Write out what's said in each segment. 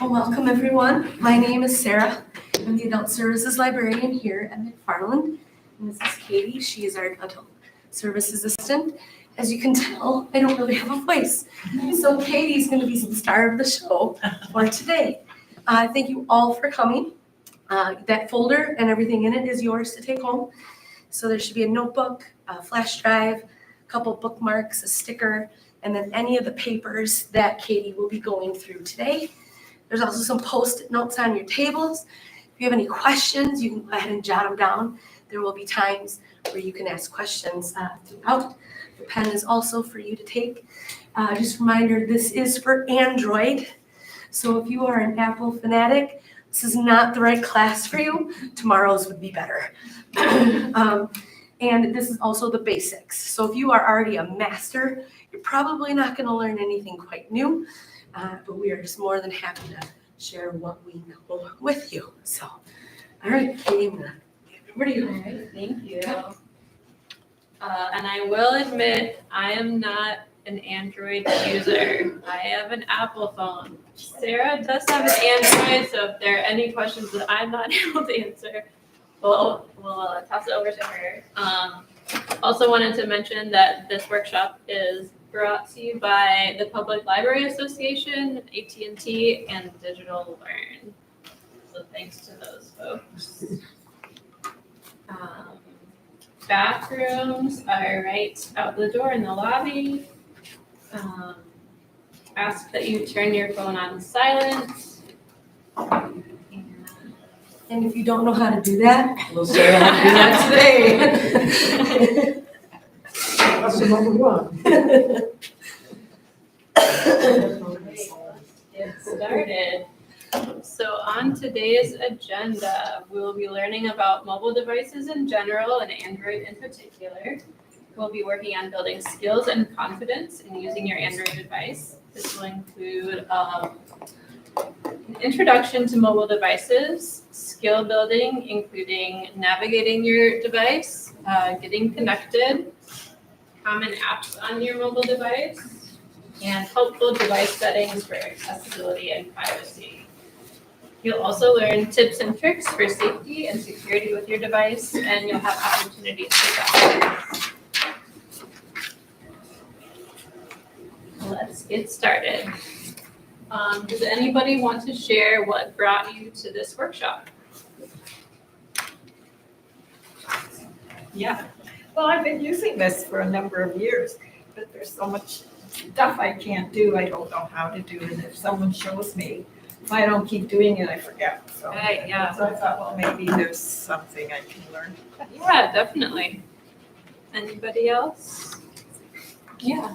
Well, welcome everyone. My name is Sarah. I'm the Adult Services Librarian here at McFarland. And this is Katie. She is our Adult Services Assistant. As you can tell, I don't really have a voice. So Katie's going to be the star of the show for today. Thank you all for coming. That folder and everything in it is yours to take home. So there should be a notebook, a flash drive, a couple bookmarks, a sticker, and then any of the papers that Katie will be going through today. There's also some Post-it notes on your tables. If you have any questions, you can go ahead and jot them down. There will be times where you can ask questions throughout. The pen is also for you to take. Just a reminder, this is for Android. So if you are an Apple fanatic, this is not the right class for you. Tomorrow's would be better. And this is also the basics. So if you are already a master, you're probably not going to learn anything quite new. But we are just more than happy to share what we know with you. So, all right, Katie, I'm gonna give it over to you. All right, thank you. And I will admit, I am not an Android user. I have an Apple phone. Sarah does have an Android, so if there are any questions that I'm not able to answer, we'll toss it over to her. Also wanted to mention that this workshop is brought to you by the Public Library Association, AT&T, and Digital Learn. So thanks to those folks. Bathrooms are right out the door in the lobby. Ask that you turn your phone on silent. And if you don't know how to do that, we'll show you how to do that today. Lesson number one. Get started. So on today's agenda, we'll be learning about mobile devices in general and Android in particular. We'll be working on building skills and confidence in using your Android device. This will include an introduction to mobile devices, skill building, including navigating your device, getting connected, common apps on your mobile device, and helpful device settings for accessibility and privacy. You'll also learn tips and tricks for safety and security with your device, and you'll have opportunities to practice. Let's get started. Does anybody want to share what brought you to this workshop? Yeah, well, I've been using this for a number of years, but there's so much stuff I can't do, I don't know how to do, and if someone shows me, if I don't keep doing it, I forget, so. Right, yeah. So I thought, well, maybe there's something I can learn. Yeah, definitely. Anybody else? Yeah.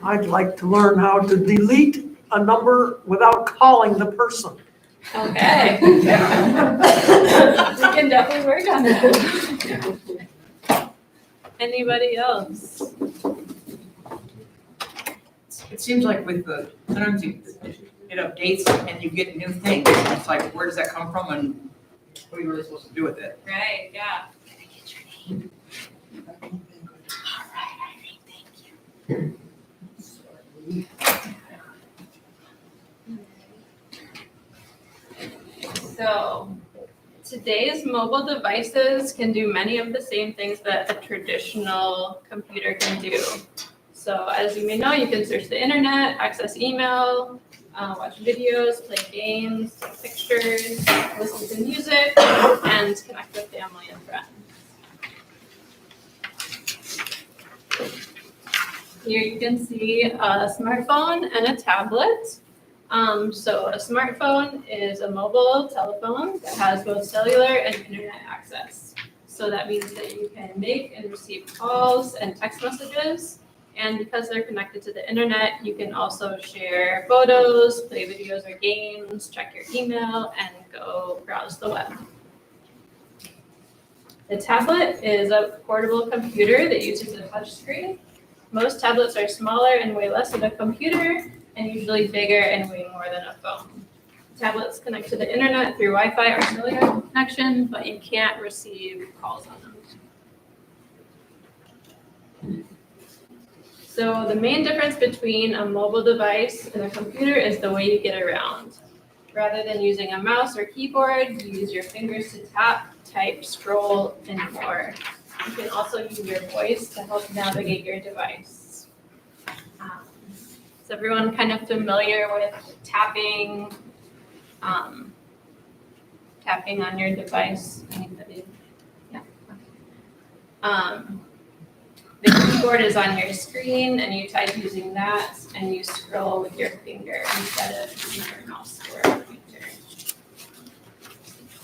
I'd like to learn how to delete a number without calling the person. Okay. We can definitely work on that. Anybody else? It seems like with the, sometimes it updates and you get new things. It's like, where does that come from and what are you really supposed to do with it? Right, yeah. So today's mobile devices can do many of the same things that a traditional computer can do. So as you may know, you can search the internet, access email, watch videos, play games, take pictures, listen to music, and connect with family and friends. Here you can see a smartphone and a tablet. So a smartphone is a mobile telephone that has both cellular and internet access. So that means that you can make and receive calls and text messages. And because they're connected to the internet, you can also share photos, play videos or games, check your email, and go browse the web. The tablet is a portable computer that uses a touchscreen. Most tablets are smaller and weigh less than a computer, and usually bigger and weigh more than a phone. Tablets connect to the internet through Wi-Fi or cellular connection, but you can't receive calls on them. So the main difference between a mobile device and a computer is the way you get around. Rather than using a mouse or keyboard, you use your fingers to tap, type, scroll, and more. You can also use your voice to help navigate your device. Is everyone kind of familiar with tapping, tapping on your device? Anybody? Yeah. The keyboard is on your screen and you type using that and you scroll with your finger instead of using your mouse or a pointer.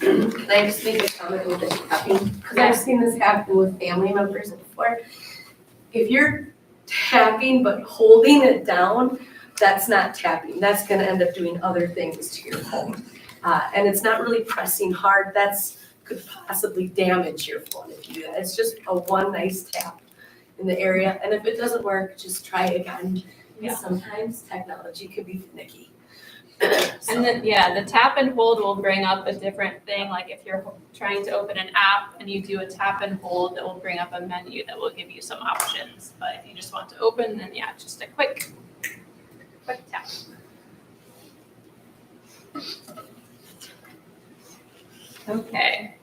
Can I just make a comment with the tapping? Because I've seen this happen with family members before. If you're tapping but holding it down, that's not tapping. That's gonna end up doing other things to your phone. And it's not really pressing hard. Could possibly damage your phone if you do that. It's just a one nice tap in the area. And if it doesn't work, just try again. Yeah. Sometimes technology can be finicky. And then, yeah, the tap and hold will bring up a different thing. Like if you're trying to open an app and you do a tap and hold, it will bring up a menu that will give you some options. But if you just want to open, then yeah, just a quick tap. Okay.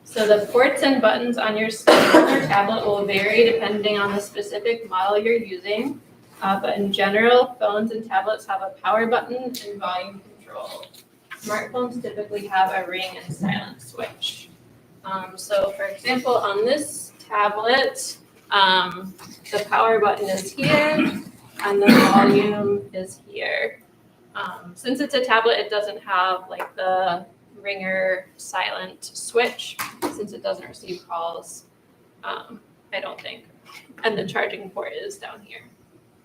So the ports and buttons on your smartphone or tablet will vary depending on the specific model you're using. But in general, phones and tablets have a power button and volume control. Smartphones typically have a ring and silent switch. So for example, on this tablet, the power button is here and the volume is here. Since it's a tablet, it doesn't have like the ringer silent switch since it doesn't receive calls, I don't think. And the charging port is down here.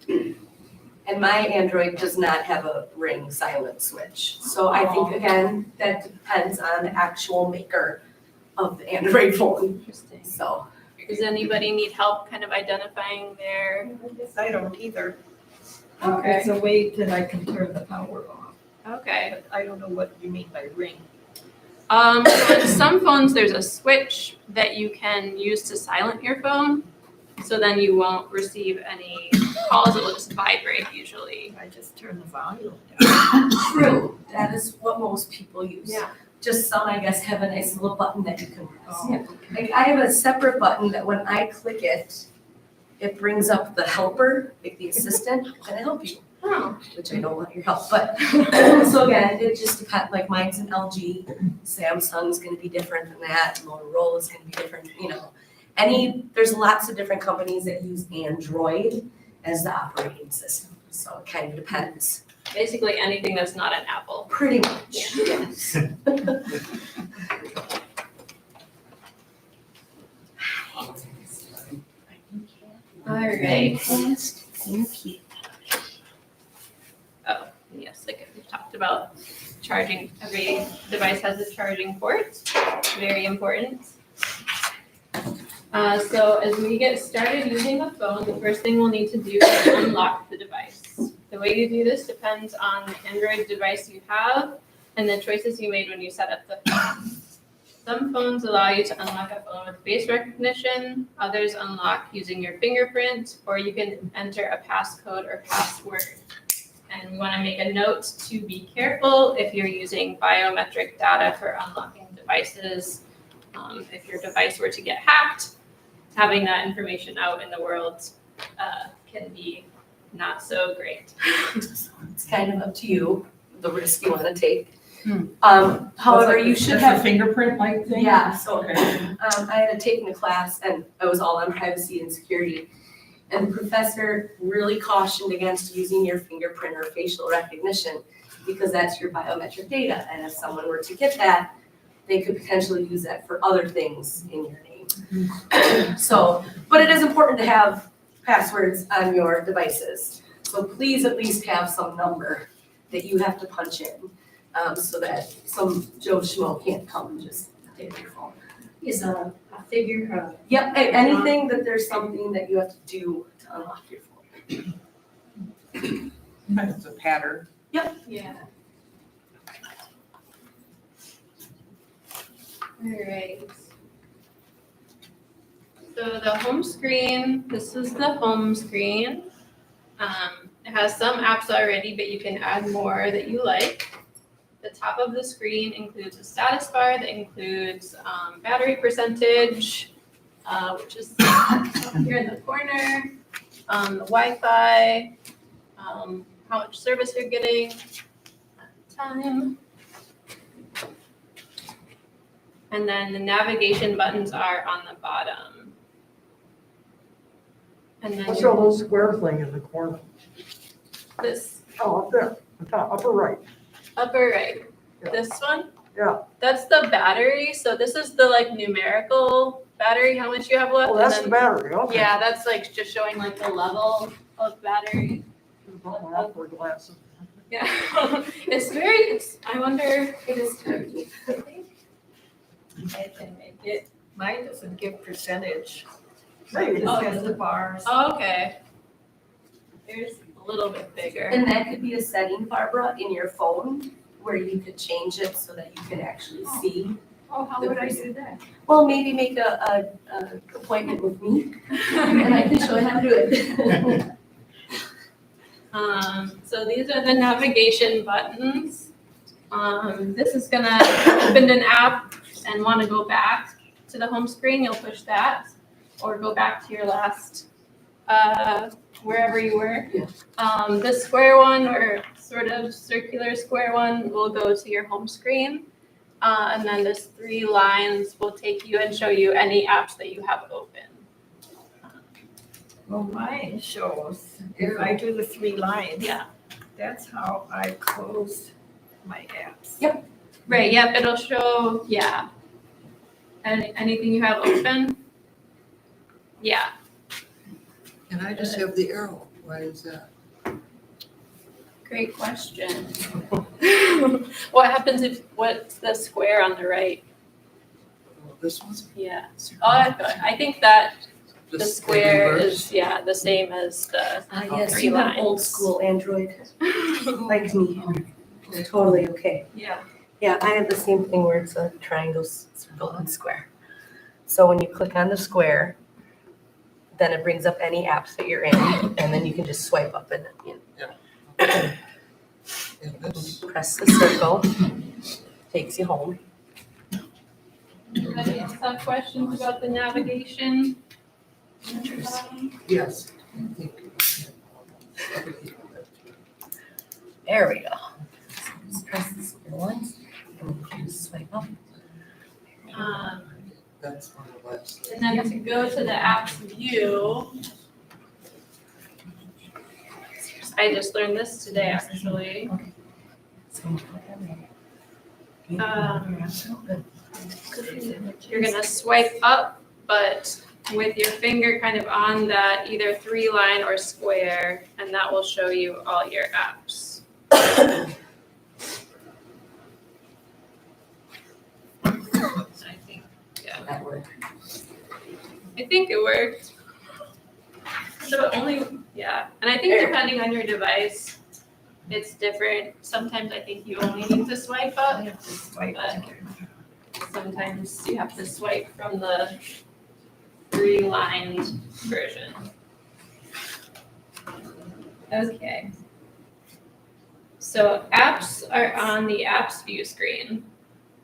And my Android does not have a ring silent switch. So I think, again, that depends on the actual maker of the Android phone. Interesting. So, Does anybody need help kind of identifying their? I guess I don't either. Okay. It's a way that I can turn the power off, Okay. but I don't know what you mean by ring. So in some phones, there's a switch that you can use to silent your phone. So then you won't receive any calls. It will just vibrate usually. I just turn the volume down. true, that is what most people use. Yeah. Just some, I guess, have a nice little button that you can press. Oh, Like I have a separate button that when I click it, it brings up the helper, like the assistant, can I help you? Oh. Which I don't want your help, but, so again, it just depends, like mine's an LG, Samsung's gonna be different than that, Motorola's gonna be different, you know. There's lots of different companies that use Android as the operating system, so it kind of depends. Basically anything that's not an Apple. Pretty much, yes. All right. Thank you. Oh, yes, like we've talked about charging, every device has a charging port, very important. So as we get started using the phone, the first thing we'll need to do is unlock the device. The way you do this depends on the Android device you have and the choices you made when you set up the phone. Some phones allow you to unlock a phone with face recognition, others unlock using your fingerprint, or you can enter a passcode or password. And we want to make a note to be careful if you're using biometric data for unlocking devices. If your device were to get hacked, having that information out in the world can be not so great. It's kind of up to you, the risk you wanna take. Hmm. However, you should That's have. a fingerprint-like thing? Yeah, so, Okay. I had taken a class and I was all on privacy and security. And the professor really cautioned against using your fingerprint or facial recognition because that's your biometric data. And if someone were to get that, they could potentially use that for other things in your name. So, but it is important to have passwords on your devices. So please at least have some number that you have to punch in, so that some Joe Schmo can't come and just take your phone. Is a figure, Yep, anything that there's something that you have to do to unlock your phone. It's a pattern. Yeah. All right. So the home screen, this is the home screen. It has some apps already, but you can add more that you like. The top of the screen includes a status bar that includes battery percentage, which is here in the corner, the Wi-Fi, how much service you're getting at the time. And then the navigation buttons are on the bottom. And then What's that little square thing in the corner? this Oh, up there, the top, upper right. upper right, Yeah. this one? Yeah. That's the battery, so this is the like numerical battery, how much you have left. Oh, that's and the then, battery, okay. yeah, that's like just showing like the level of battery. Brought my opera glasses. Yeah, I wonder, It is tricky. I can make it. Mine doesn't give percentage. Maybe. It just has the bars. Oh, okay. Here's a little bit bigger. And that could be a setting, Barbara, in your phone where you could change it so that you could actually see. Oh, how would I do that? Well, maybe make a appointment with me and I can show you how to do it. So these are the navigation buttons. This is gonna open an app and want to go back to the home screen, you'll push that, or go back to your last, wherever you were. Yeah. This square one, or sort of circular square one, will go to your home screen. And then this 3 lines will take you and show you any apps that you have open. Well, mine shows, if I do the 3 lines. Yeah. That's how I close my apps. Yep. Right, yep, it'll show, yeah. Anything you have open? Yeah, And I just have the arrow. Why is that? great question. What happens what's the square on the right? Oh, this one? Yeah. Oh, I think that the Just square reverse? is, yeah, the same as the Yes, 3 you have lines. old school Android like me. Totally okay. Yeah. Yeah, I have the same thing where it's a triangle, circle, and square. So when you click on the square, then it brings up any apps that you're in, and then you can just swipe up and And this, press the circle, takes you home. Anybody else have questions about the navigation? yes. There we go. Just press the square once, and then you can just swipe up. That's one of the last. And then to go to the apps view, I just learned this today, actually. You're gonna swipe up, but with your finger kind of on that either 3 line or square, and that will show you all your apps. I think, yeah. That worked. I think it worked. So only, yeah, and I think depending on your device, it's different. Sometimes I think you only need to swipe up, Swipe. but sometimes you have to swipe from the 3-lined version. Okay. So apps are on the apps view screen.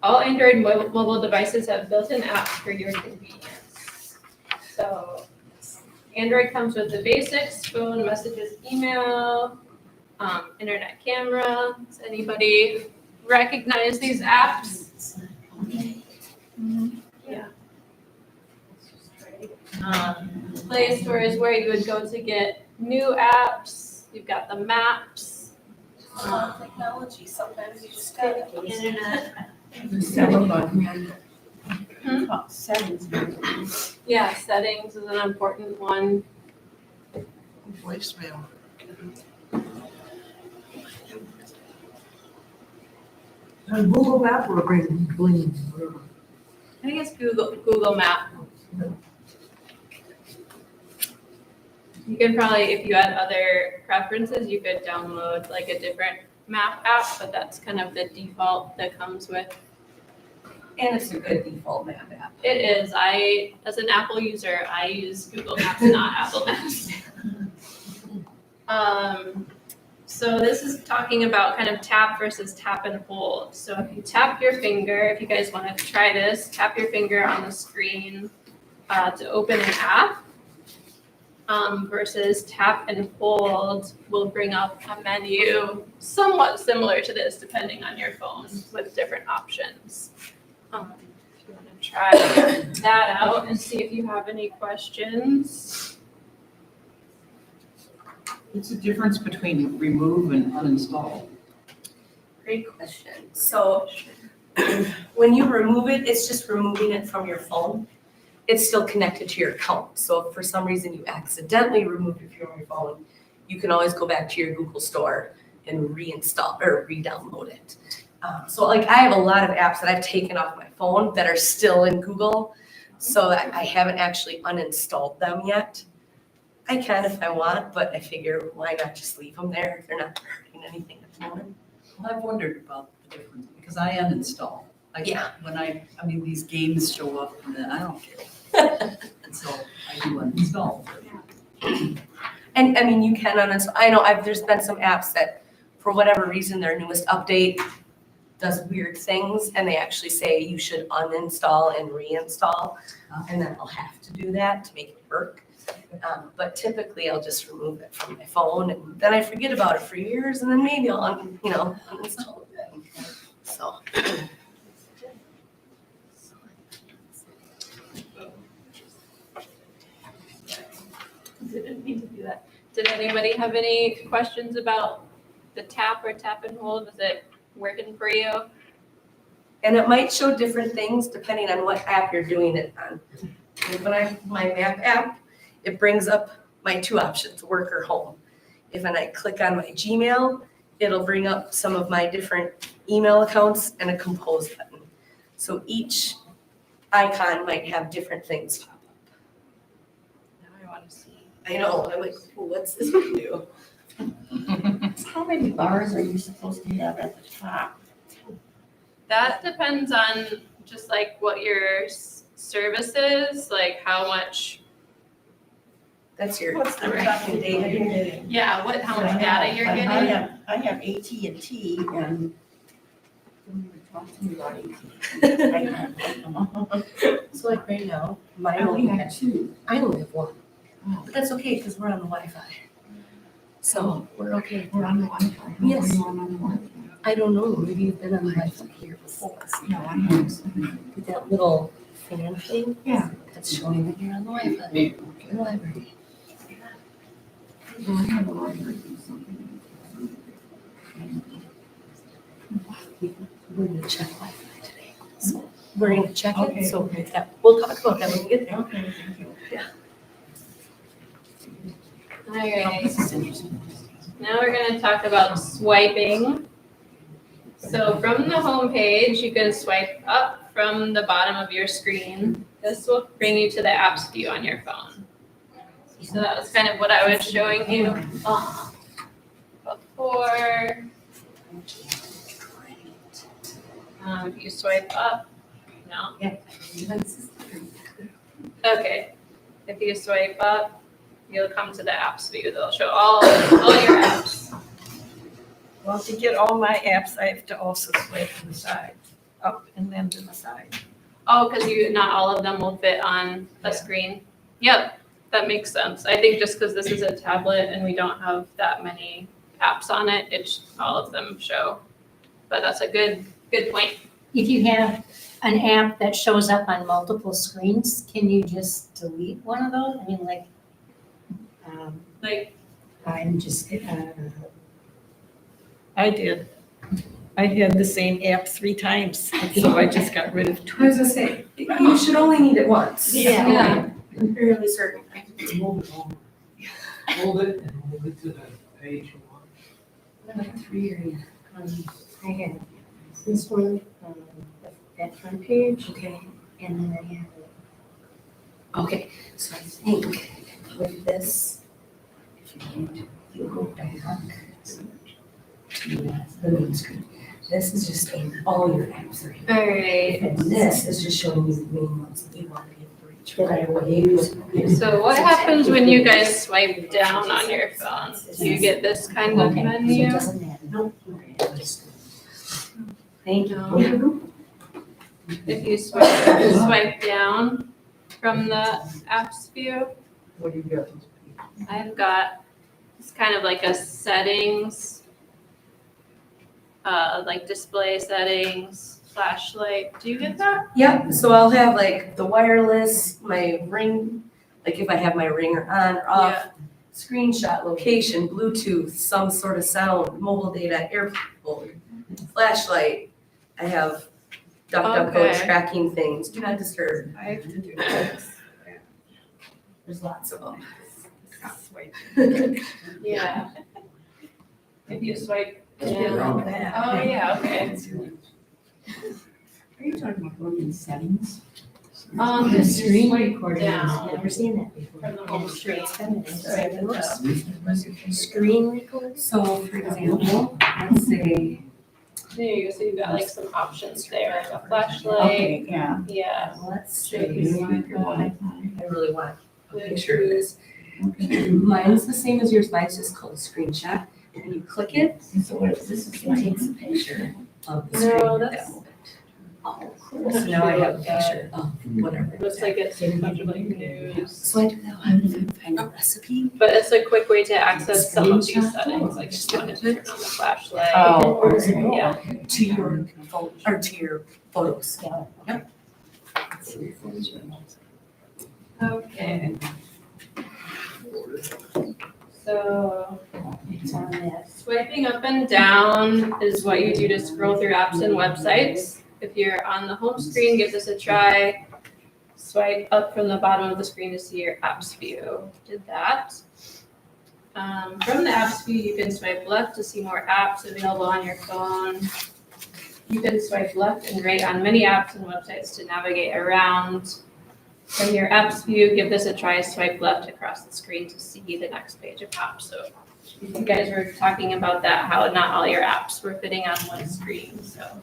All Android mobile devices have built-in apps for your convenience. So Android comes with the basics: phone, messages, email, internet camera. Does anybody recognize these apps? Yeah. Play Store is where you would go to get new apps. You've got the maps, Technology, sometimes you just gotta. internet. Settings. Yeah, settings is an important one. Voicemail. And Google Map or Glean, whatever. I think it's Google Map. You can probably, if you had other preferences, you could download like a different map app, but that's kind of the default that comes with. And it's a good default map app. It is. As an Apple user, I use Google Maps, not Apple Maps. So this is talking about kind of tap versus tap and hold. So if you tap your finger, if you guys want to try this, tap your finger on the screen to open an app. Versus tap and hold will bring up a menu somewhat similar to this, depending on your phone, with different options. If you want to try that out and see if you have any questions. What's the difference between remove and uninstall? Great question. So when you remove it, it's just removing it from your phone. It's still connected to your account. So if for some reason you accidentally removed it from your phone, you can always go back to your Google Store and reinstall or re-download it. So like I have a lot of apps that I've taken off my phone that are still in Google. So I haven't actually uninstalled them yet. I can if I want, but I figure why not just leave them there if they're not hurting anything at the moment. Well, I've wondered about the difference because I uninstall. Yeah. When I mean, these games show up and then I don't care. And so I do uninstall. And I mean, you can uninstall. I know there's been some apps that, for whatever reason, their newest update does weird things, and they actually say you should uninstall and reinstall, and then I'll have to do that to make it work. But typically, I'll just remove it from my phone, and then I forget about it for years, and then maybe I'll uninstall it again. So. Didn't mean to do that. Did anybody have any questions about the tap or tap and hold? Is it working for you? And it might show different things depending on what app you're doing it on. Like when I have my map app, it brings up my two options, work or home. If I click on my Gmail, it'll bring up some of my different email accounts and a compose button. So each icon might have different things pop up. Now I want to see. I know, I'm like, well, what's this one do? How many bars are you supposed to have at the top? That depends on just like what your service is, like how much, That's your, What's the I'm talking data you're getting. yeah, how much data you're I getting. have AT&T and don't even talk to me about AT&T. I can't. So like right now, I only have two. I only have one. But that's okay, because we're on the Wi-Fi. So we're okay. We're on the Wi-Fi. Yes. Are you on the Wi-Fi? I don't know, maybe you've been on the Wi-Fi here before. No, I haven't. With that little fan thing? Yeah. That's showing that you're on the Wi-Fi in the library. No, I have a library or something. We're gonna check Wi-Fi today. So we're gonna check Okay, it, so okay. we'll talk about that when we get there. Okay, thank you. All right. Now we're going to talk about swiping. So from the home page, you can swipe up from the bottom of your screen. This will bring you to the apps view on your phone. So that was kind of what I was showing you before. If you swipe up, no? Okay. If you swipe up, you'll come to the apps view. They'll show all your apps. Well, to get all my apps, I have to also swipe to the side, up and then to the side. Oh, because not all of them will fit on a screen. Yep, that makes sense. I think just because this is a tablet and we don't have that many apps on it, all of them show. But that's a good point. If you have an app that shows up on multiple screens, can you just delete one of those? I mean, like, Like, I'm just, I did. I had the same app 3 times, so I just got rid of I 2. was gonna say, you should only need it once. Yeah. I'm fairly certain. Hold it over. Hold it and hold it to the page you want. like 3 area. I had this one, that front page, Okay. and then I have Okay, so I think with this, if you go back to the main screen, this is just saying all your apps are here. all right. And this is just showing you the main ones that you want to be able to read. that I would use. So what happens when you guys swipe down on your phone? Do you get this kind of Okay, so it menu? doesn't matter. Nope. Thank you. If you swipe down from the apps view, What do you get? I've got, it's kind of like a settings, like display settings, flashlight. Do you get that? Yep, so I'll have like the wireless, my ring, like if I have my ringer on or off, screenshot, location, Bluetooth, some sort of sound, mobile data, airplane, flashlight. I have DuckDuckGo Okay. tracking things, do not disturb. I have to do this. There's lots of them. Yeah. If you swipe Yeah. down. That. Oh, yeah, okay. Are you talking about going in settings? The The screen swipe recording, down I've never seen that before. from the home screen. Screen recording? So for example, let's say, There you go, so you've got like some options there, like a flashlight, Okay, yeah. yeah. let's Should say, be like that. I really want a picture of this. Mine's the same as yours, mine's just called a screenshot. And you click it, So what is this? it takes a picture of the screen No, at that that's- moment. Oh, So now I have a picture of whatever. Looks like it's a bunch of like news. So I do that one, find a recipe. But it's a quick way to access some of these settings, like if you wanted to turn on the flashlight. Oh, Where does it go? Yeah. To your phone, or to your photos. yeah. Okay. So It's on that. swiping up and down is what you do to scroll through apps and websites. If you're on the home screen, give this a try. Swipe up from the bottom of the screen to see your apps view. Did that. From the apps view, you can swipe left to see more apps available on your phone. You can swipe left and right on many apps and websites to navigate around. From your apps view, give this a try. Swipe left across the screen to see the next page of apps. So you guys were talking about that, how not all your apps were fitting on one screen, so.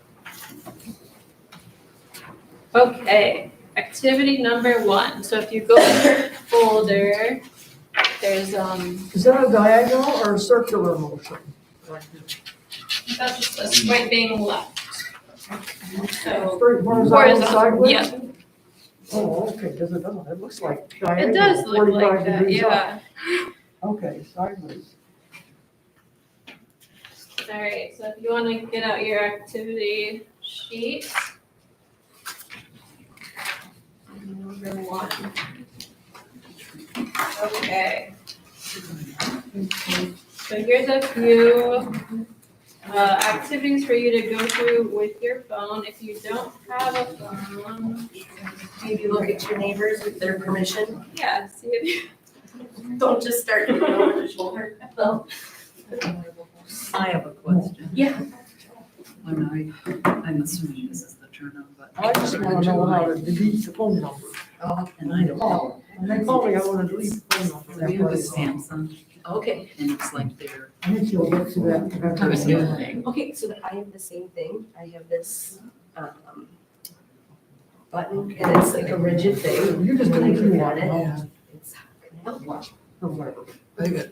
Okay, activity number 1. So if you go to your folder, there's, Is that a diagonal or a circular motion? that's just a swiping left. So Straight horizontal horizontal, sideways? yeah. Oh, okay, does it, doesn't, it looks like It diagonal, does look 45 like that, degrees up. yeah. Okay, sideways. All right, so if you want to get out your activity sheet. Number 1. Okay. So here's a few activities for you to go through with your phone. If you don't have a phone, Maybe look at your neighbors with their permission. yeah, see if you. Don't just start looking over the shoulder. Well, I have a question. Yeah. I'm assuming this is the turn on button. I just wanna know how to delete the phone number. And I don't know. When they call me, I wanna delete the phone number. We have a Samsung Okay. and it's like their I think you'll look through that. new thing. Okay, so I have the same thing. I have this button and it's like a rigid thing. You just When I delete click it. on it, Yeah. it's help, Or whatever. I got,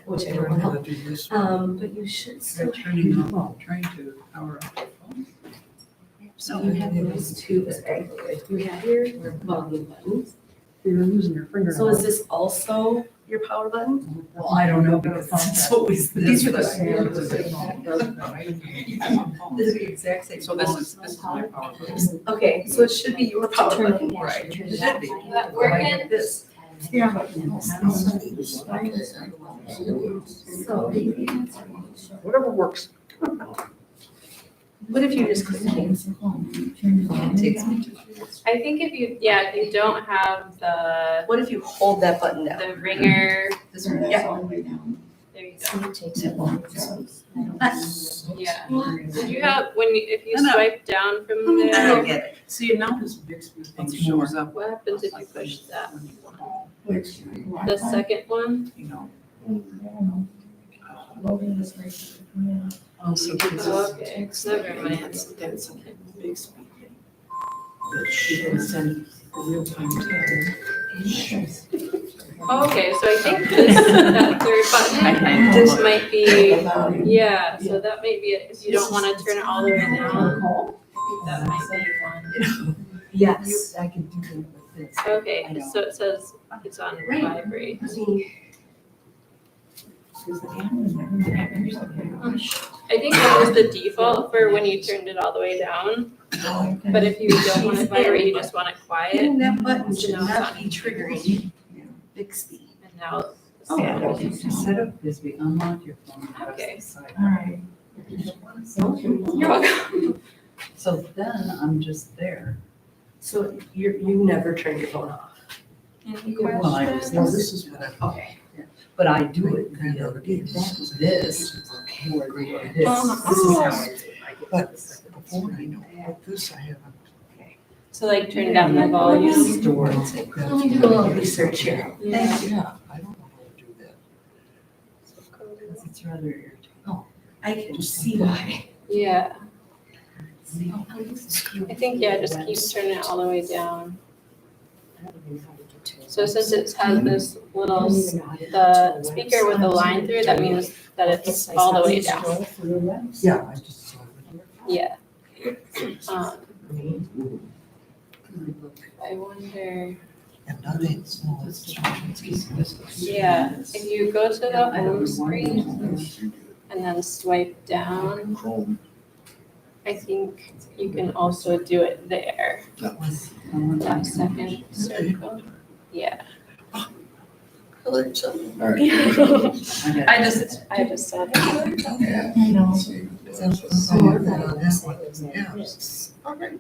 which I don't learned how help. to do this. But you should They're still. turning off, trying to power off your phone. So you have those two, sorry. You have your volume buttons. You're using your finger. So is this also your power button? Well, I don't know because it's always These this. are the but- This is the exact same. So this is my power button. Okay, so it should be your power Turn button. it. Right. Turn It it should be. off. That working? This. Yeah. So Whatever works. what if you just click cancel? It takes me to. I think if you don't have the What if you hold that button down? the ringer, This one. Yeah. there you go. See, it takes it long. Yeah. Did you have, if you No. swipe down from I don't there, get it. See, now this Bixby thing shows up, what happens if you push that? Which, The second one? you know. Also, Oh, okay, never mind. That's Bixby. that she can send a real-time text. Okay, so I think this, that third button, this might be, yeah, so that might be it. If you don't wanna turn it all the way down, that might be one. Yes. I can do that with this. Okay, so it says it's on vibrate. Let me- I think that was the default for when you turned it all the way down, but if you don't want it vibrate, you just want it quiet, Hitting that button So should now it's not on. be triggering Bixby. and now. Oh, yeah. okay. To set up this, we unlock your phone. and press Okay. the side. Alright. You're welcome. So then I'm just there. So you never turn your phone off? Any Well, I just, Well, this is what I. Okay. but I do it via this, or this. Uh-huh. This is how I do it. But before I know, with this I haven't. So like turn down the volume. Store. Let me do a little research here. Yeah. Yeah, I don't know how to do that. It's rather irritating. I can see why. Yeah, I think, yeah, just keep turning it all the way down. So since it has this little, the speaker with a line through, that means that it's all the way down. Yeah, I just saw it. Yeah. I wonder, And nothing small. yeah, if you go to the home screen and then swipe down, I think you can also do it there, That was. that second circle. Yeah. I learned something. All right. I just saw that. I know. So I read on that one. Yeah. Okay.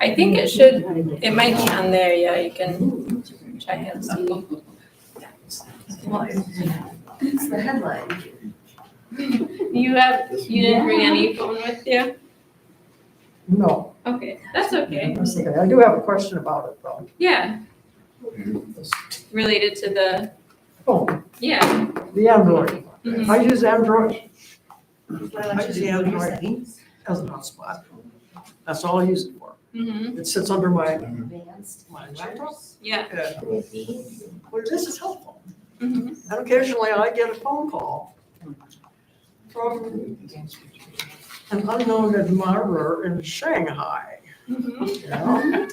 I think it should, it might be on there, yeah, you can check and see. It's the headline. You didn't bring any phone with you? No, Okay, that's okay. okay, I do have a question about it though. Yeah. Related to the, Oh, yeah. the Android. Mhm. I use Android I use the Android as a hotspot. That's all I use it for. Mhm. It sits under my Advanced laptop. Yeah. Well, this is helpful. Mhm. And occasionally I get a phone call from an unknown admirer in Shanghai. Mhm. You know?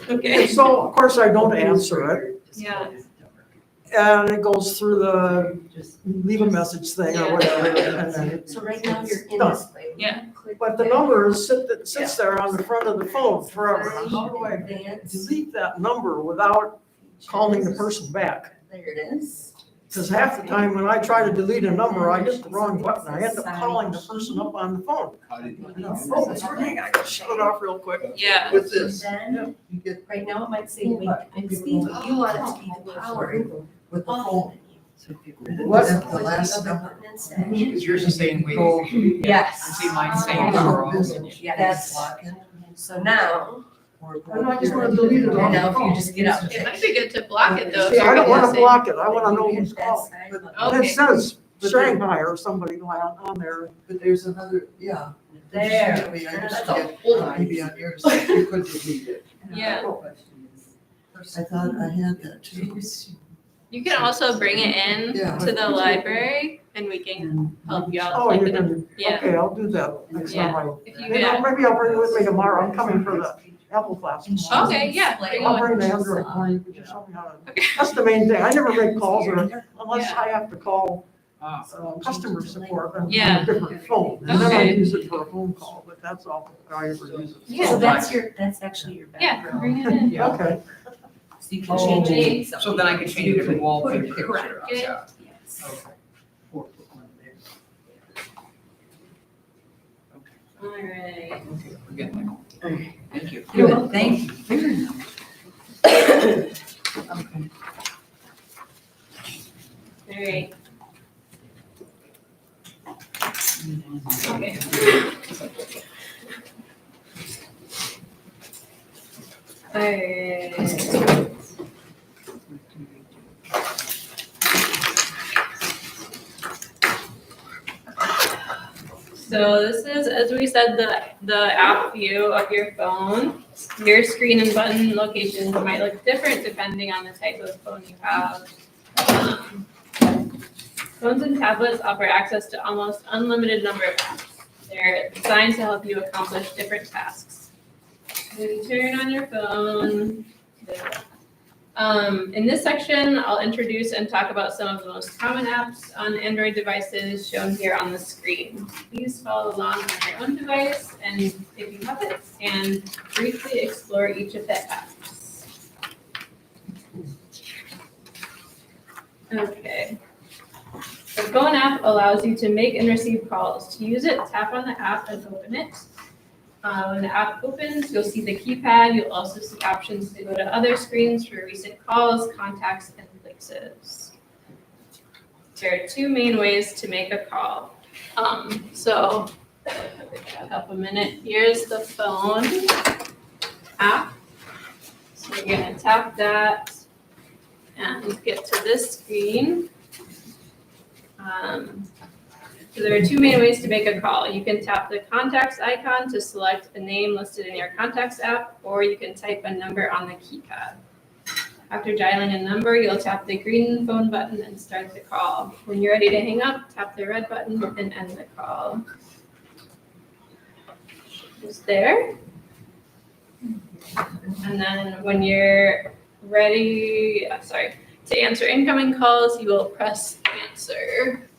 Okay. And so, of course, I don't answer it. Yeah. And it goes through the leave a message thing or Yeah. whatever. And then So right now you're in Done. display. Yeah. But the number sits there on the front of the phone forever. How do I Advanced. delete that number without calling the person back? There it is. Because half the time when I try to delete a number, I hit the wrong button. I end up calling the person up on the phone. Oh, it's ringing. I gotta shut it off real quick. Yeah. With this, Then, you get right now it might say wake Bixby, but you want it to be powered with the off. phone. So if you read it. What? At the last number. Because yours is saying wait. Go. Yes. See mine saying Power zero. business. Yes. Lock it, So now, or go And I just here. want to delete it on and the now if you phone. just get up. It might be good to block it though. See, I don't want to Say- block it. I want to know who's Hit that calling. side But button. it Okay. says But Shanghai or somebody on there. But there's another, yeah. There. Maybe I just That's a get, whole lot. maybe on yours, you could delete it. Yeah. I thought I had that too. You can also bring it in Yeah. to the library and we can help you out. Oh, like you in a- can, Yeah. okay, I'll do that next time I. If you Maybe get, maybe I'll bring it with me tomorrow. I'm coming for the Apple class tomorrow. okay, yeah. bring it I'll with- bring the Android for you. Just show me how to. Okay. That's the main thing. I never make calls or unless Yeah. I have to call Ah. customer support on Yeah. a different phone. And then I Okay. use it for a phone call, but that's all I ever use it. Yeah. So that's actually your Yeah, background. bring it in. Yeah. Okay. So you can change it. So then I could change a different wallpaper picture. Correct. Yeah. Yes. Okay. Or put one there. All right. Okay, we're good now. Thank you. You're welcome. Thank you. Very nice. Okay. All right. Okay. All right. So this is, as we said, the app view of your phone. Your screen and button locations might look different depending on the type of phone you have. Phones and tablets offer access to almost unlimited number of apps. They're designed to help you accomplish different tasks. When you turn on your phone, in this section, I'll introduce and talk about some of the most common apps on Android devices shown here on the screen. Please follow along on your own device, and if you have it, and briefly explore each of the apps. Okay. The phone app allows you to make and receive calls. To use it, tap on the app and open it. When the app opens, you'll see the keypad. You'll also see options to go to other screens for recent calls, contacts, and places. There are two main ways to make a call. So, back up a minute. Here's the phone app. So you're gonna tap that and get to this screen. So there are two main ways to make a call. You can tap the contacts icon to select a name listed in your contacts app, or you can type a number on the keypad. After dialing a number, you'll tap the green phone button and start the call. When you're ready to hang up, tap the red button and end the call. Just there. And then when you're ready, to answer incoming calls, you will press answer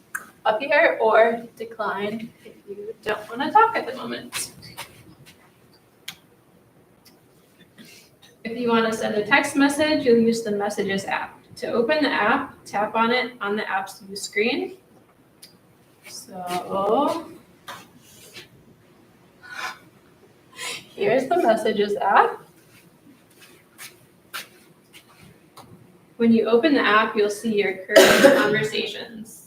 up here or decline if you don't want to talk at the moment. If you want to send a text message, you'll use the Messages app. To open the app, tap on it on the app's view screen. So here's the Messages app. When you open the app, you'll see your current conversations.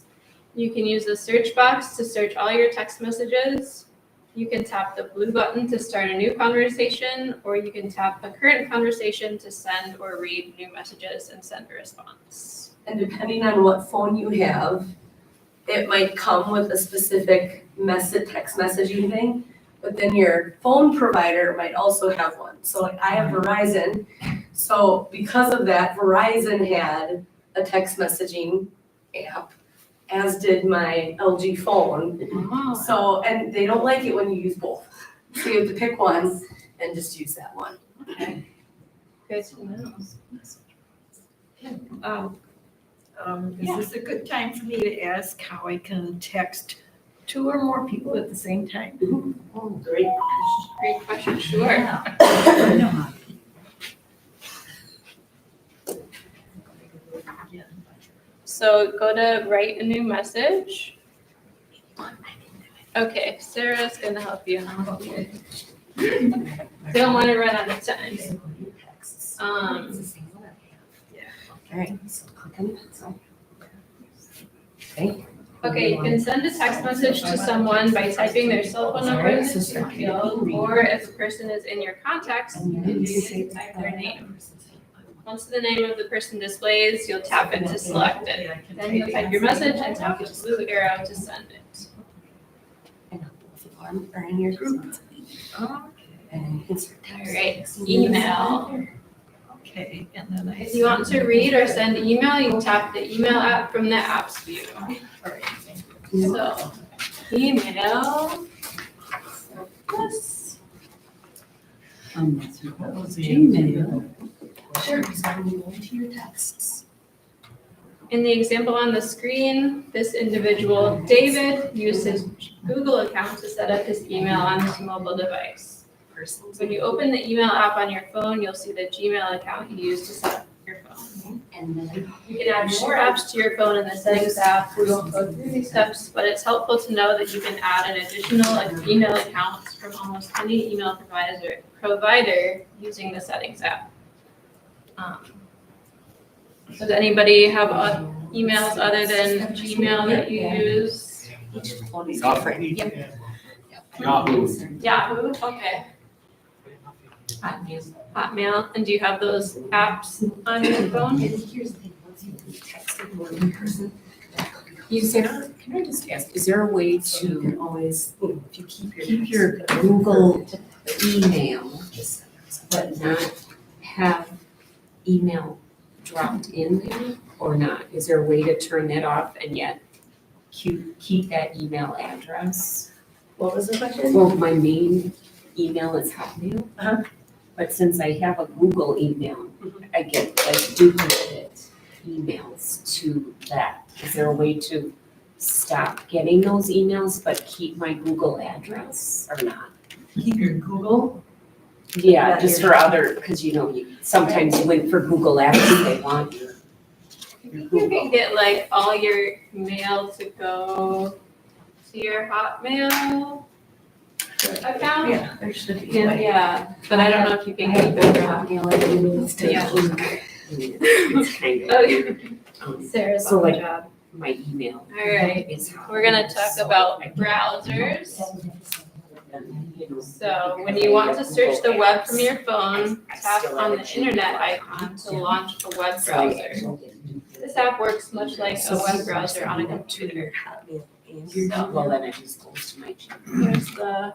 You can use the search box to search all your text messages. You can tap the blue button to start a new conversation, or you can tap a current conversation to send or read new messages and send a response. And depending on what phone you have, it might come with a specific text messaging thing, but then your phone provider might also have one. So like I have Verizon, so because of that, Verizon had a text messaging app, as did my LG phone. So, and they don't like it when you use both. So you have to pick one and just use that one. Good to know. Is this a good time for me to ask how I can text two or more people at the same time? Oh, great. Great question, sure. So go to write a new message. Okay, Sarah's gonna help you. And I'll help you. Don't want to run out of time. Alright, so click on the pencil. Okay. Okay, you can send a text message to someone by typing their cell phone number in the search field, or if a person is in your contacts, you can type their name. Once the name of the person displays, you'll tap it to select it. Then you'll type your message and tap the blue arrow to send it. And both of them are in your group. And you can start All texting. right, email. Okay, and then If you want to read or send email, you tap the email app from the apps view. So, email. Yes. Gmail. Sure, so when you go into your texts. In the example on the screen, this individual, David, used his Google account to set up his email on his mobile device. When you open the email app on your phone, you'll see the Gmail account you used to set up your phone. And then You can add more apps to your phone in the settings app. We won't go through these steps, but it's helpful to know that you can add an additional email account from almost any email provider using the settings app. Does anybody have emails other than Gmail that you use? each phone is different. Yep. Yahoo, okay. Hotmail, and do you have those apps on your phone? And here's the thing, once you text one person, that could be Sarah, can I just ask, is there a way So you to can always, if you keep keep your Google email, but not have email dropped in there or not? Is there a way to turn that off and yet keep that email address? What was the question? Well, my main email is Hotmail. Uh-huh. But since I have a Google email, I get like duplicate emails to that. Is there a way to stop getting those emails but keep my Google address or not? keep your Google. Yeah, Yeah, just your- for other, because sometimes you went for Google Apps, they want your You can get like all your mail to go to your Hotmail account. Yeah, there should be a way. Yeah, but I don't know if you can keep it from. Let's take a Yeah. look. It's kind Oh, of, yeah. Sarah's So, on the like, job. my email. All right, is we're gonna talk so about I can- browsers. So when you want to search the web from your phone, tap on the internet icon to launch a web browser. This app works much like a web browser on a computer. So Well, then it just goes to my Gmail. here's the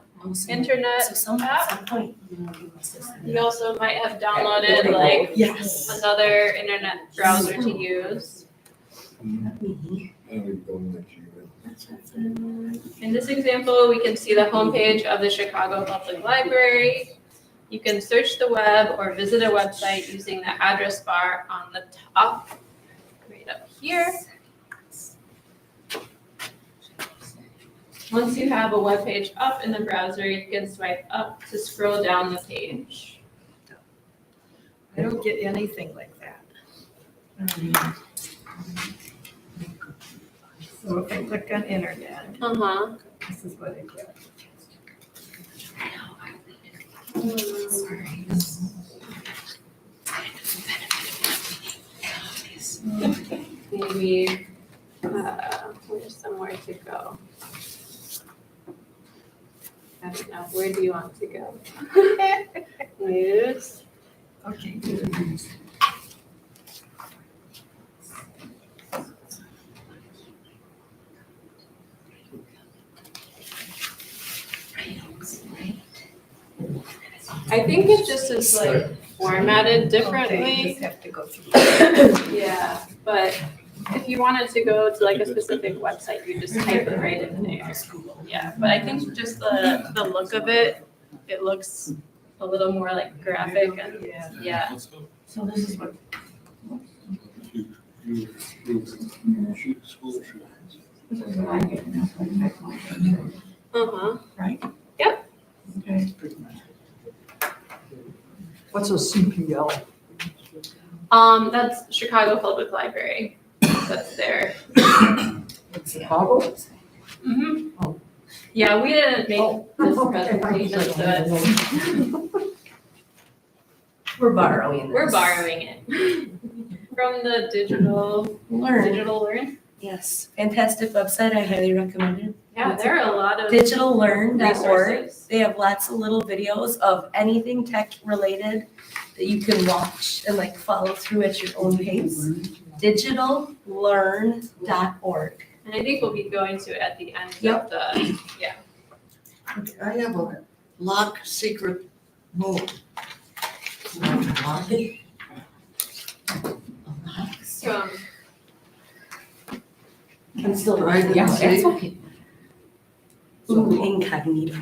internet app. Some point. You also might have downloaded like Yes. another internet browser to use. In this example, we can see the homepage of the Chicago Public Library. You can search the web or visit a website using the address bar on the top, right up here. Once you have a web page up in the browser, you can swipe up to scroll down the page. I don't get anything like that. So if I click on internet, Uh-huh. this is what I get. Maybe, there's somewhere to go. I don't know, where do you want to go? News. Okay, good. I think it just is like formatted Okay, differently. just have to go through. Yeah, but if you wanted to go to like a specific website, you just type it right in there. Yeah, but I think just the look of it, it looks a little more like graphic and, Yeah. yeah. So this is what, this is what I get now, Uh-huh. right? Yep. Okay. What's a CPL? That's Chicago Public Library. That's there. Chicago? Mm-hmm. Oh. Yeah, we didn't make this Okay. presentation, so We're borrowing this. we're borrowing it from the digital Learn. learn. Yes, fantastic website. I highly recommend it. Yeah, there are a lot of Digitallearn.org. resources. They have lots of little videos of anything tech related that you can watch and like follow through at your own pace. Digitallearn.org. And I think we'll be going to it at the end Yep. of the, yeah. I have a lock secret mode. Lock it. So, I'm still Right, Yeah, see? it's okay. Ooh, incognito.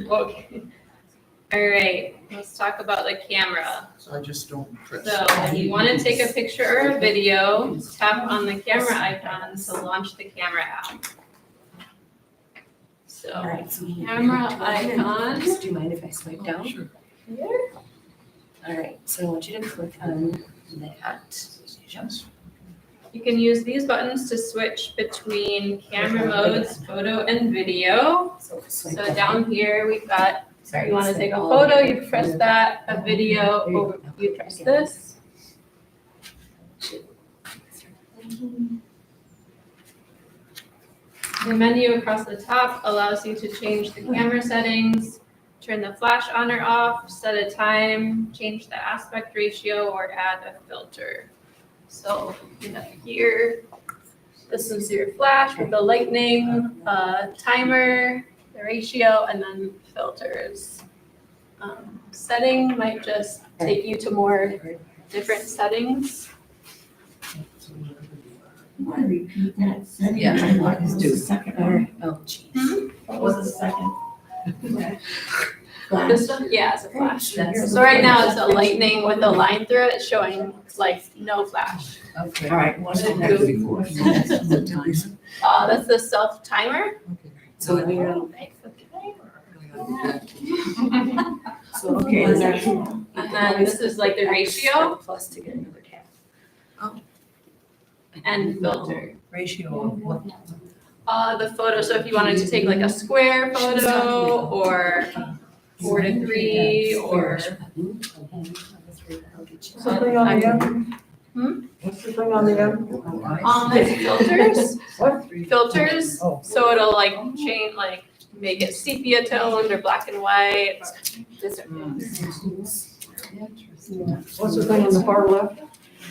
okay. All right, let's talk about the camera. So I just don't press. So if you want to take a picture or a video, tap on the camera icon to launch the camera app. All So right, so we camera icon. Do you mind if I swipe down? Sure. Here. All right, so I want you to click on that. You can use these buttons to switch between camera modes, photo and video. So swipe So down here, we've got, Sorry, you want to swipe take a all photo, the way you press that, a video, or you press this. The menu across the top allows you to change the camera settings, turn the flash on or off, set a time, change the aspect ratio, or add a filter. So, here, This is your flash with the lightning, timer, the ratio, and then filters. Setting might just take you to more different settings. Want to repeat that? Yeah. What was the second one? Oh, geez. What was the second? This one, yeah, it's a flash. So right now it's a lightning with a line through it showing like no flash. Okay. All right, what's the next? What's the next one? That's the self timer. So Okay, okay, the next one. And then this is like the ratio Plus to get another cap. and filter. ratio of what? The photo, so if you wanted to take like a square photo or 4:3 or What's the thing on the end? Hmm? What's the thing on the end? it's filters. What? Filters, Oh. so it'll like change, like make it sepia toned or black and white. What's the thing on the far left?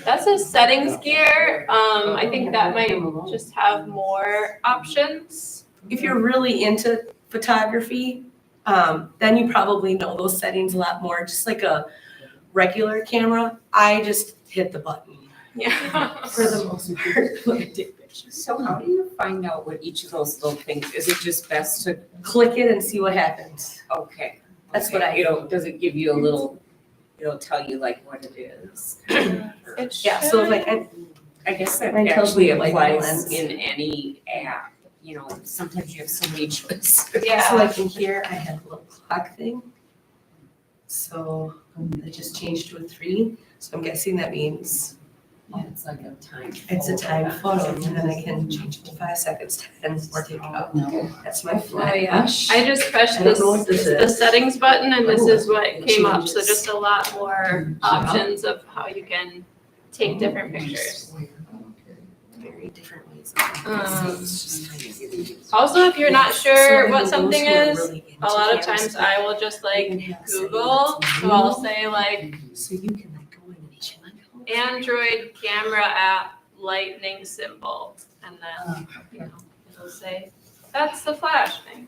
That says settings gear. I think that might just have more options. If you're really into photography, then you probably know those settings a lot more. Just like a regular camera, I just hit the button Yeah. for the most part when I take pictures. So how do you find out what each of those little things, is it just best to, Click it and see what happens. okay. That's what okay, I You know, does it give you a little, it'll tell you like what it is? Yeah, so like I guess that Mine tells actually me, like, the applies lens. in any app, you know, sometimes you have so many choices. So Yeah. like in here, I have a little clock thing. So I just changed to a 3, so I'm guessing that means Yeah, it's like a time. it's a time photo, and then I can change it to 5 seconds, 10, or take it out. That's my Oh, flash. yeah. I just pressed I don't this, know what this the is. settings button and this is what It came up. So changes. just a lot more options of how you can take different pictures. Very different ways. Also, if you're not So sure then what those something who are is, really into a lot of camera times stuff, I will just they like can have Google. settings. So I'll say like So you can like go in and each one. Android camera app lightning symbol. And then, you know, it'll say, that's the flash thing.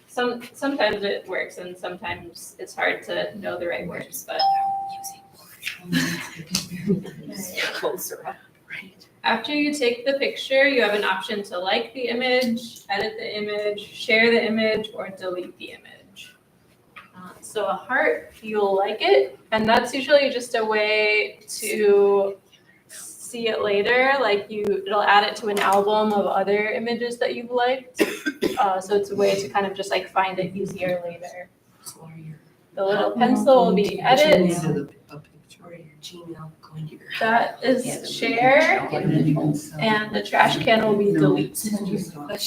Sometimes it works and sometimes it's hard to know the right words, but Closer up. after you take the picture, you have an option to like the image, edit the image, share the image, or delete the image. So a heart, you'll like it, and that's usually just a way to see it later. Like it'll add it to an album of other images that you've liked. So it's a way to kind of just like find it easier later. The little pencil will be edit. Or your Gmail, going to your. That is share, and the trash can will be delete.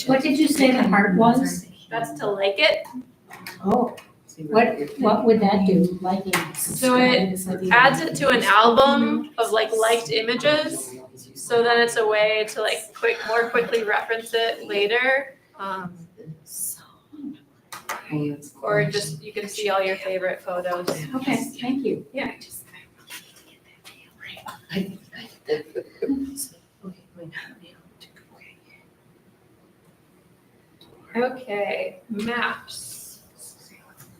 What did you say the heart was? That's to like it. Oh, what would that do, liking? So it adds it to an album of like liked images. So then it's a way to like more quickly reference it later. Or just, you can see all your favorite photos. Okay, thank you. Yeah. Okay, maps.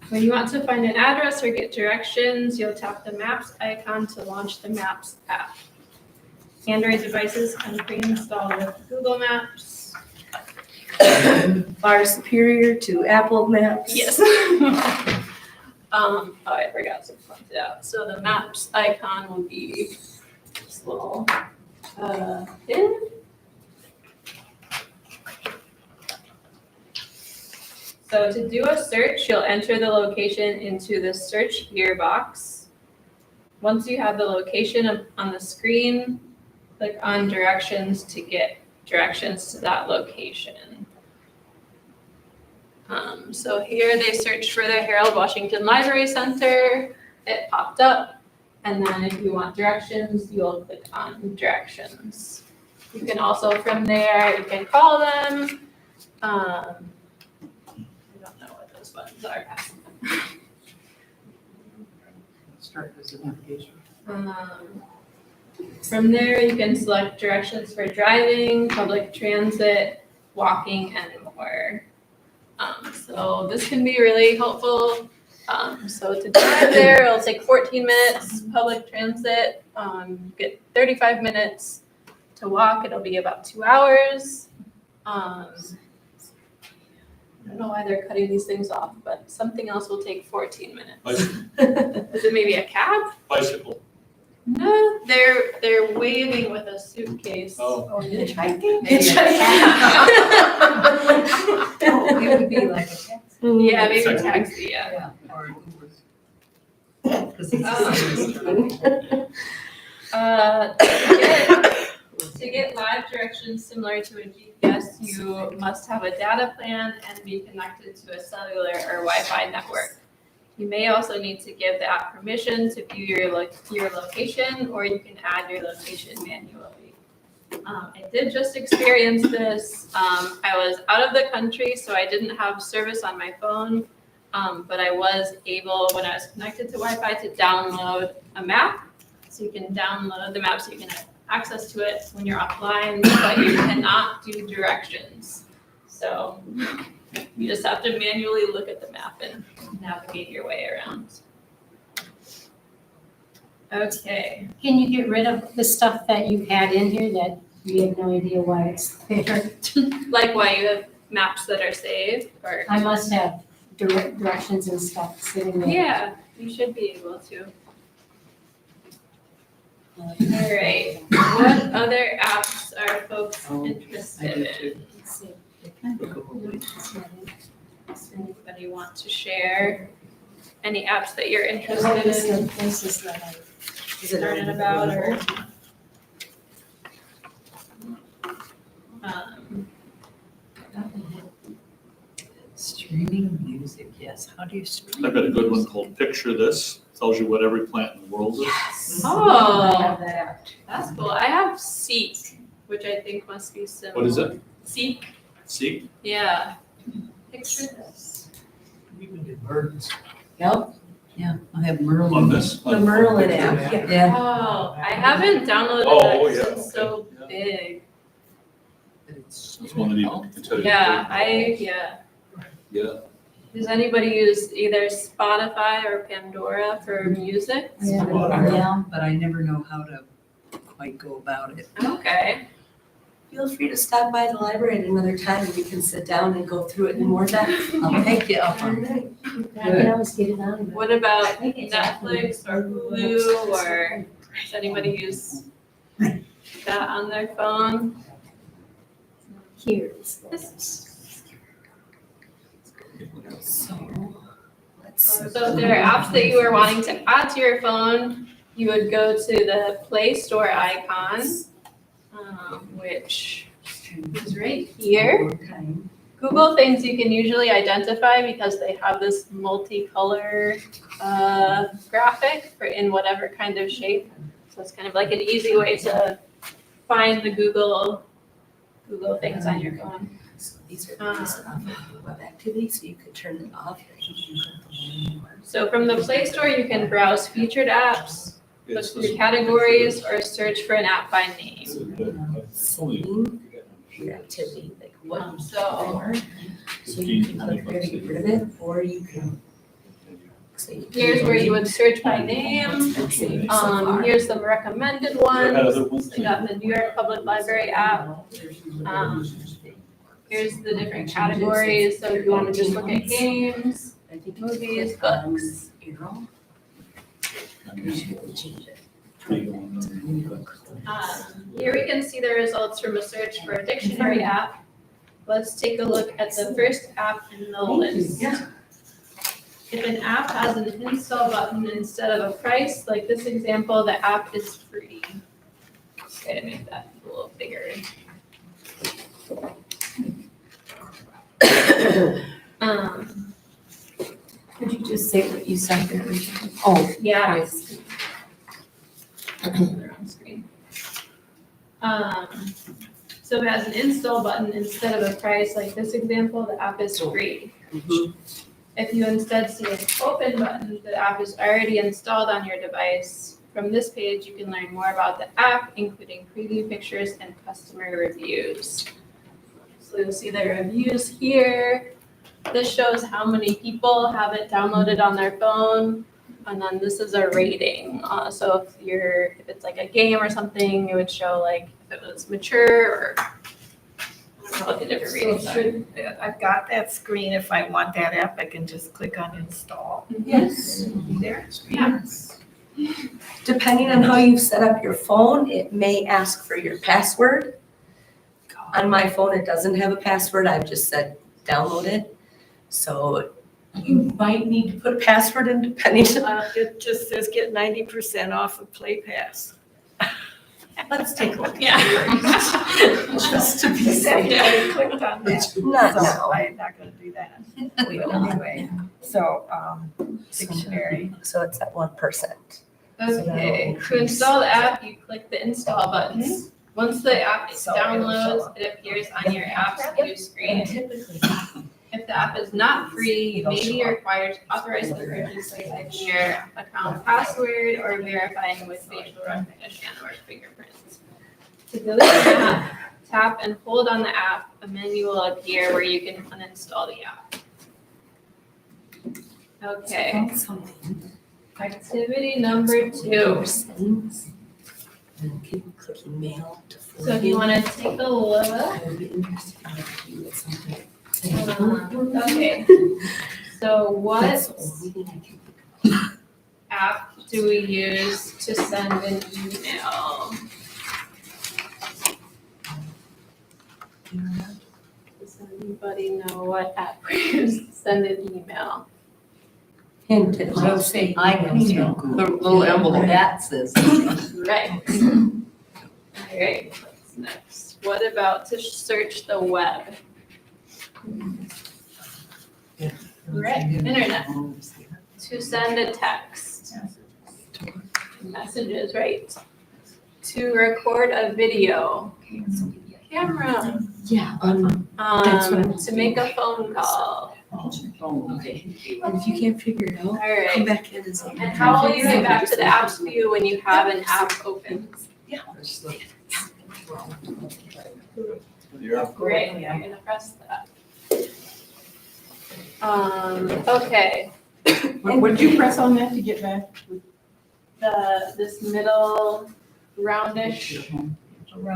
When you want to find an address or get directions, you'll tap the Maps icon to launch the Maps app. Android devices can pre-install with Google Maps. Far superior to Apple Maps. Yes. I forgot to point it out. So the Maps icon will be this little pin. So to do a search, you'll enter the location into the search here box. Once you have the location on the screen, click on directions to get directions to that location. So here they searched for the Harold Washington Library Center. It popped up. And then if you want directions, you'll click on directions. You can also from there, you can call them. I don't know what those buttons are. Start this application. From there, you can select directions for driving, public transit, walking, and more. So this can be really helpful. So to drive there, it'll take 14 minutes. Public transit, you get 35 minutes. To walk, it'll be about 2 hours. I don't know why they're cutting these things off, but something else will take 14 minutes. Is it maybe a cab? Bicycle. No, they're waving with a suitcase. Oh. Oh, hitchhiking? Oh, it would be like a taxi. Yeah, maybe Taxi. taxi, yeah. Yeah, or Uber. 'Cause it's the same as To get live directions similar to a GPS, you must have a data plan and be connected to a cellular or Wi-Fi network. You may also need to give the app permission to view your location, or you can add your location manually. I did just experience this. I was out of the country, so I didn't have service on my phone, but I was able, when I was connected to Wi-Fi, to download a map. So you can download the map so you can have access to it when you're offline, but you cannot do directions. So you just have to manually look at the map and navigate your way around. Okay. Can you get rid of the stuff that you had in here that you have no idea why it's there? Like why you have maps that are saved, or? I must have directions and stuff sitting there. Yeah, you should be able to. All right, what other apps are folks interested in? Let's see. Does anybody want to share any apps that you're What interested is in the places that I? learning about, or? Streaming music, yes. How do you stream? I've got a good one called Picture This. Tells you what every plant in the world is. Oh, that's cool. I have Seek, which I think must be similar. What is it? Seek, See? yeah. Picture this. Even the birds. Yep. Yeah, I have Merlin. On this? The Merlin app, yeah. Yeah. Oh, I haven't downloaded Oh, that 'cause yeah, it's so okay, big. That's one that you can tell you. Yeah. Yeah. Does anybody use either Spotify or Pandora for music? Yeah, but I never know how to quite go about it. Okay. Feel free to stop by the library at another time and we can sit down and go through it in more depth. I'll take you up on that. I can always get it on. What about Netflix or Hulu, or does anybody use that on their phone? Here is this. So, let's see. So if there are apps that you are wanting to add to your phone, you would go to the Play Store icon, which is right here. Google things you can usually identify because they have this multicolor graphic for in whatever kind of shape. So it's kind of like an easy way to find the Google things on your phone. So these are based off of the web activity, so you could turn it off. So from the Play Store, you can browse featured apps, look It's through categories, or search for an app by name. Seeing your activity, like what you So So you can click there to get rid of it, or you can. So you can here's where you would search by go name. and save so far. Here's the recommended ones. We got the New York Public Library app. Here's the different categories. So if you want to just look at games, I think movies, books. Arrow. You should change it. Here we can see the results from a search for a dictionary app. Let's take a look at the first app in the list. If an app has an install button instead of a price, like this example, the app is free. Okay, to make that a little bigger. Could you just say what you said there? Oh, yeah. They're on screen. So if it has an install button instead of a price, like this example, the app is free. If you instead see an open button, the app is already installed on your device From this page, you can learn more about the app, including preview pictures and customer reviews. So you'll see the reviews here. This shows how many people have it downloaded on their phone. And then this is a rating. So if it's like a game or something, it would show like if it was mature or I don't know what the different ratings are. I've got that screen. If I want that app, I can just click on install. Yes. There. Yes. Depending on how you've set up your phone, it may ask for your password. On my phone, it doesn't have a password. I've just said download it. So you might need to put a password in depending on. It just says get 90% off of Play Pass. Let's take a look. Yeah. Just to be safe. Everybody clicked on that. Not So now. I'm not gonna do that. We don't. Anyway, so, dictionary. So it's at 1%. Okay, to install the app, you click the install buttons. Once the app So it'll show downloads, up. it appears on your app's view screen. Typically. If the app is not free, you may be required to authorize the purchase by typing your account password or verifying with facial recognition or fingerprints. To delete the app, tap and hold on the app. A menu will appear where you can uninstall the app. Okay, activity number 2. Settings. And keep clicking mail to forward. So if you want to take a look. I would be interested in doing something. Okay, so what That's the only thing I can app do we use to send an email? Does anybody know what app we use to send an email? Hint, it will say email. The little envelope. That says. Right. Alright, what's next? What about to search the web? Right, internet. To send a text. Messages, right. To record a video. Camera. Yeah, That's what I'm To make a phone call. okay. And if you can't figure it out, come Alright, back in and say. and how will you get back to the apps view when you have an app open? Great, I'm gonna press that. Okay, Would you press on that to get back? this middle roundish,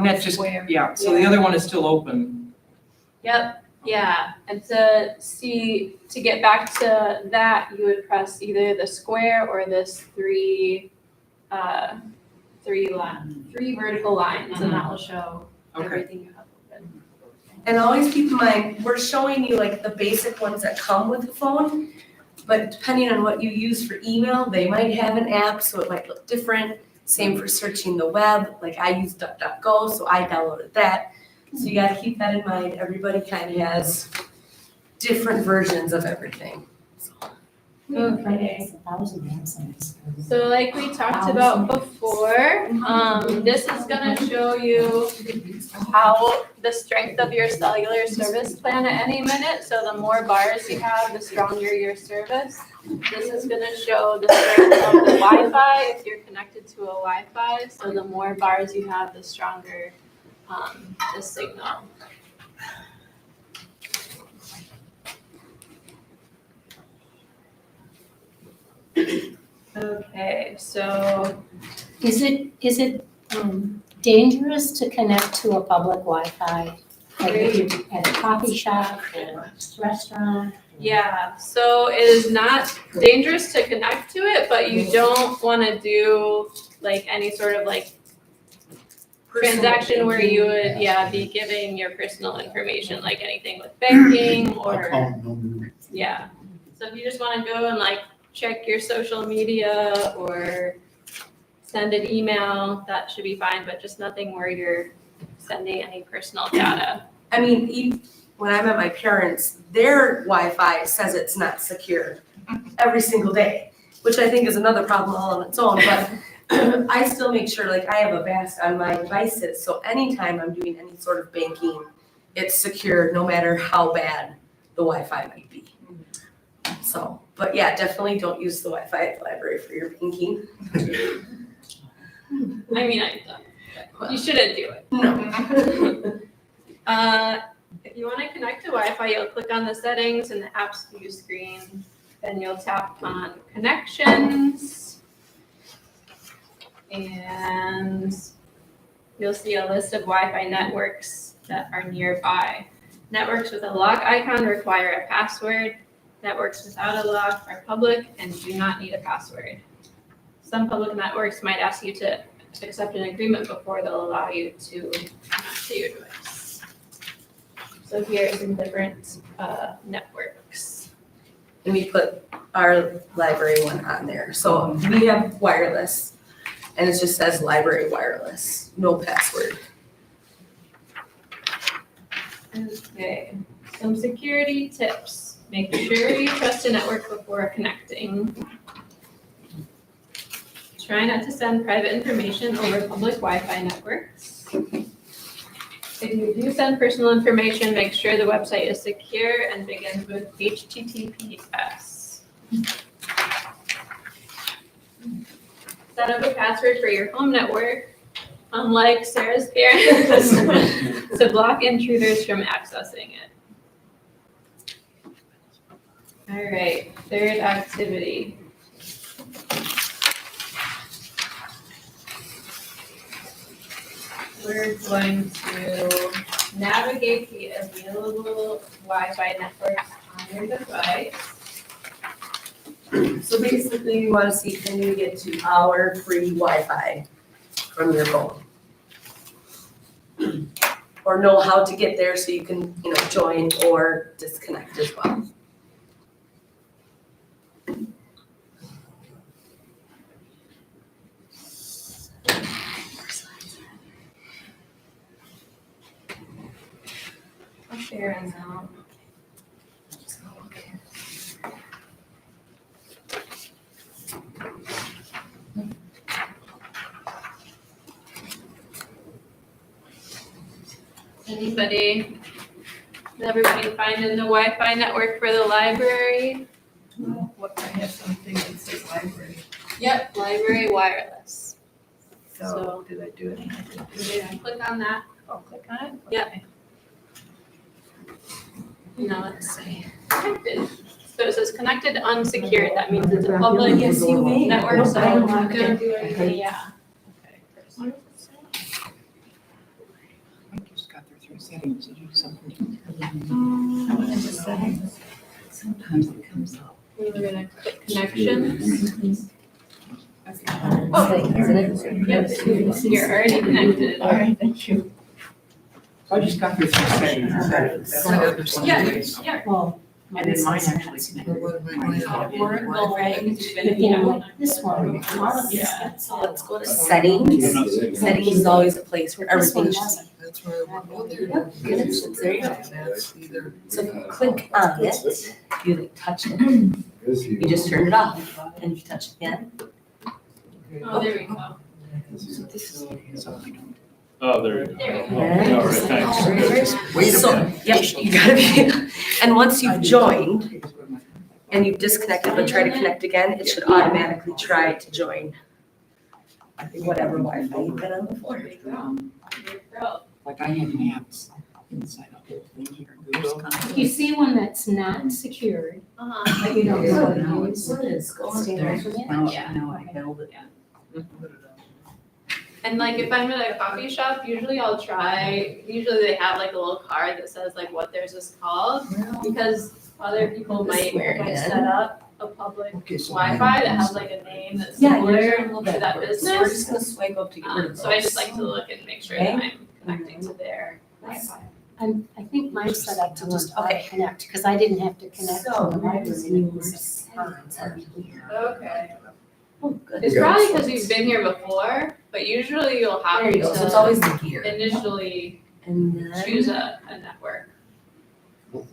That's just, yeah, so the other one is still open. yep, yeah, and to get back to that, you would press either the square or this three vertical lines, and that will show Okay. everything you have open. And always keep in mind, we're showing you like the basic ones that come with the phone, but depending on what you use for email, they might have an app, so it might look different. Same for searching the web, like I use DuckDuckGo, so I downloaded that. So you gotta keep that in mind, everybody kind of has different versions of everything. Okay. So like we talked about before, this is gonna show you how the strength of your cellular service plan at any minute. So the more bars you have, the stronger your service. This is gonna show the strength of the Wi-Fi if you're connected to a Wi-Fi. So the more bars you have, the stronger the signal. Okay, so Is it dangerous to connect to a public Wi-Fi? Like if you're at a coffee shop or a restaurant? yeah, so it is not dangerous to connect to it, but you don't want to do like any sort of like transaction where you would, be giving your personal information, like anything with banking or, yeah. So if you just want to go and like check your social media or send an email, that should be fine, but just nothing where you're sending any personal data. I mean, when I'm at my parents', their Wi-Fi says it's not secure every single day, which I think is another problem all on its own, but I still make sure, like, I have a VAST on my devices, so anytime I'm doing any sort of banking, it's secure, no matter how bad the Wi-Fi might be. So, but yeah, definitely don't use the Wi-Fi at the library for your banking. I mean, I've done it, but you shouldn't do it. No. If you want to connect to Wi-Fi, you'll click on the settings in the apps view screen. Then you'll tap on connections. And you'll see a list of Wi-Fi networks that are nearby. Networks with a lock icon require a password. Networks without a lock are public and do not need a password. Some public networks might ask you to accept an agreement before they'll allow you to connect to your device. So here are some different networks. And we put our library one on there. So we have wireless, and it just says library wireless, no password. Okay, some security tips. Make sure you trust a network before connecting. Try not to send private information over public Wi-Fi networks. If you do send personal information, make sure the website is secure and begins with HTTPS. Set up a password for your home network, unlike Sarah's parents, to block intruders from accessing it. All right, third activity. We're going to navigate the available Wi-Fi networks on your device. So basically, you want to see, can you get to our free Wi-Fi from your phone? Or know how to get there so you can, join or disconnect as well. I'll share it now. Anybody? Is everybody finding the Wi-Fi network for the library? What, I have something that says library. Yep, library wireless. So did I do anything? Yeah, click on that. Oh, click on it? Yep. Now let's see. Connected. So it says connected unsecured. That means it's a public Yes, you may. network, so No, I'm I'm not gonna not do anything, yeah. I just got there through settings to do something. Sometimes it comes up. We were gonna click connections. Yep, you're already connected. All right, thank you. So I just got there through settings. Yeah. Well, And then mine actually connected. What am I going We're going you know, like this one, all of these Yeah. get So let's go to settings. Settings is always a place where This one everything. doesn't. That's where I want to. Yep, connections, there you go. That's either. So if you click on it, you like touch it, you just turn it off, and if you touch it again. Oh, there we go. So this is, so I don't. Oh, there you go. There we go. All right, thanks. Wait a So, minute. yep, you gotta be, and once you've joined and you've disconnected but try to connect again, it should automatically try to join whatever Wi-Fi you've been on before. There you go. There you go. Like I had maps inside of it. You see one that's not secured, Uh-huh. but you don't know what it Now is. What is going There. on? Now I held it. And like if I'm at a coffee shop, usually they have like a little card that says like what theirs is called. Because other people might Swear like again. set up a public Okay, so. Wi-Fi that has like a name that's Yeah, similar you're to that So we're business. just gonna swipe up to get rid of those. So I just like to look and make sure that I'm connecting to their Wi-Fi. I think mine's set up to just Okay. auto connect, because I didn't have to connect to So the where library. does your settings are here? Okay. Oh, good. It's probably because you've been here before, but usually you'll have There you go, so it's to always the gear. initially And then. choose a network.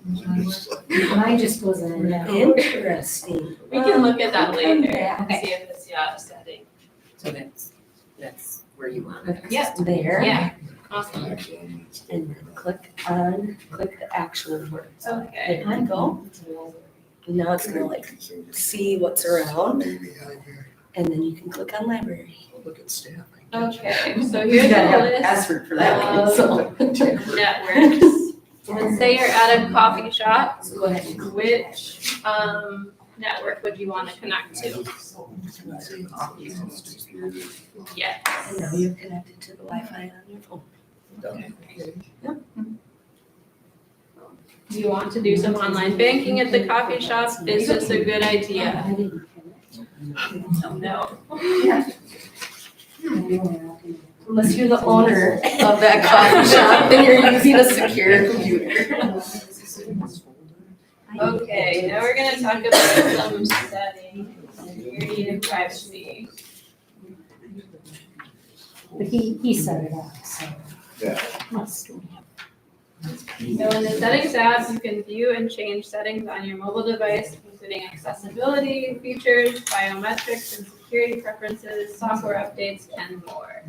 Mine just wasn't in there. Interesting. We can look at that later Yeah. and see if it's a setting. So that's where you want it. Yeah. There. Yeah. Awesome. And then click the actual words. Okay. There you go. And now it's gonna like see what's around, Maybe I do. and then you can click on library. Look at staffing. Okay, so You here's gotta the have a list password for that one, so. networks. Let's say you're at a coffee shop, Go ahead. which, network would you wanna connect to? Yes. And now you're connected to the Wi-Fi on your phone. Do you want to do some online banking at the coffee shop? Is this a good idea? No. Unless you're the owner of that coffee shop and you're using a secure computer. Okay, now we're gonna talk about some settings, security and privacy. But he set it up, so. Yeah. Must. So in the settings tab, you can view and change settings on your mobile device, including accessibility, features, biometrics, and security preferences, software updates, and more.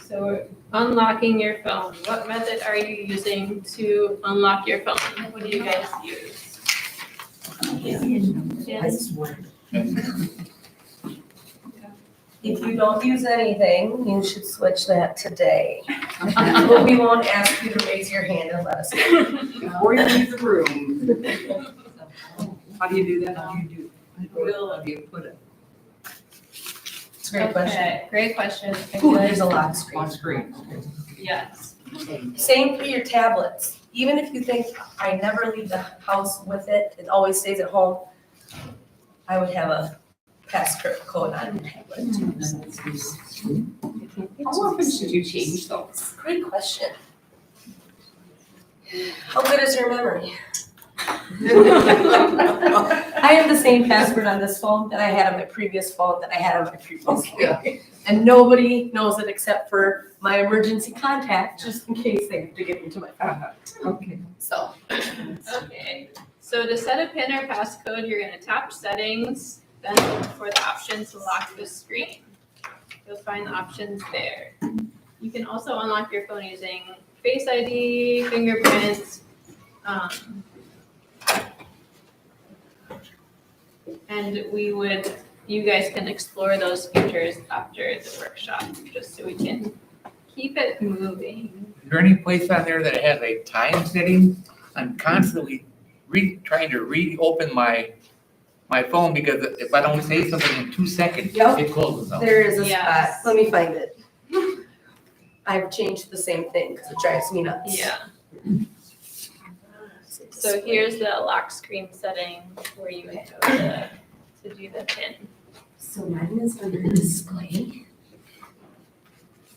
So unlocking your phone, what method are you using to unlock your phone? What do you guys use? If you don't use anything, you should switch that today. But we won't ask you to raise your hand and let us know. Before you leave the room. How do you do that? How do you how do you put it It's a great question. Okay, great question. I Ooh, feel like- there's a lock screen. on screen? Yes. Same for your tablets. Even if you think, I never leave the house with it, it always stays at home, I would have a passcode on your tablet too. How often should you change those? Great question. How good is your memory? I have the same password on this phone that I had on my previous phone that I had on my previous phone. And nobody knows it except for my emergency contact, just in case they have to get into my phone. Okay. So, Okay, so to set a PIN or passcode, you're gonna tap settings, then look for the option to lock the screen. You'll find the options there. You can also unlock your phone using Face ID, fingerprints, and you guys can explore those features after the workshop, just so we can keep it moving. Is there any place on there that has a time setting? I'm constantly trying to reopen my phone because if I don't say something in 2 seconds, Yep. it closes up. there is a spot, Yes. let me find it. I've changed the same thing, because it drives me nuts. Yeah. So here's the lock screen setting where you would go to do the PIN. So mine is under display.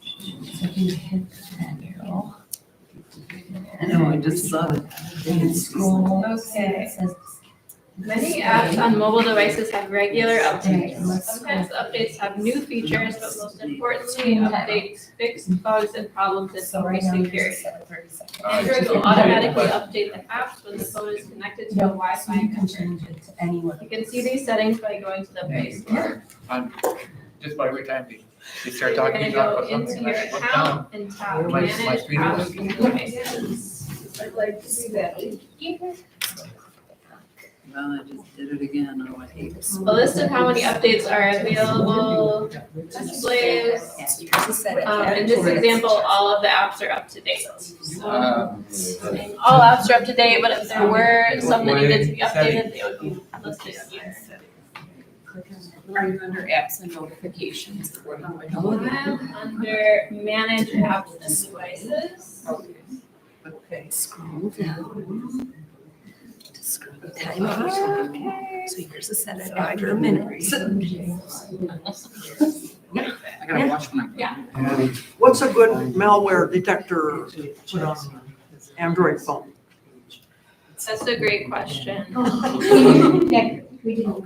So you can hit that arrow. I know, I just saw it. And scroll. Okay. It says Many apps on mobile devices have regular updates. Sometimes the updates have new features, but most importantly, updates fix bugs and problems in So phone right now, you're security. just set 30 seconds. Android will automatically update the apps when the phone is connected to a So Wi-Fi you can network. change it to anyone. You can see these settings by going to the Play Store. Just about every time they start You're talking, gonna you talk go about into something, your I look down. account and tap My manage screen apps is- and devices. I'd like to see that. Well, I just did it again, oh, I hate it. A list of how many updates are available, displays. You can set it. In this example, all of the apps are up to date. So, all apps are up to date, but if there were some that needed to be updated, they would be listed here. Are you under apps and notifications? I'm under manage apps and devices. Okay. Scroll down. Scroll time out. So yours is set at after a minute. I gotta watch my. What's a good malware detector to put on an Android phone? That's a great question. We didn't.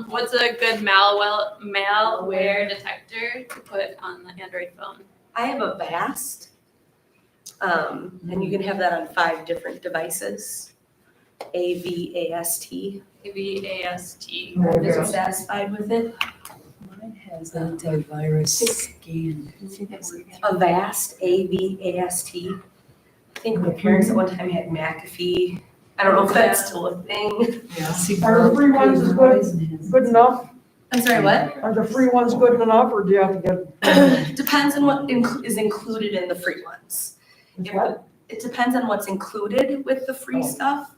What's a good malware detector to put on the Android phone? I have a VAST. And you can have that on 5 different devices. AVAST. AVAST. Are you satisfied with it? has antivirus scan? Avast, A-V-A-S-T. I think my parents at one time had McAfee. I don't know if that's still a thing. Are the free ones good enough? I'm sorry, what? Are the free ones good enough, or do you have to get? Depends on what is included in the free ones. It depends on what's included with the free stuff.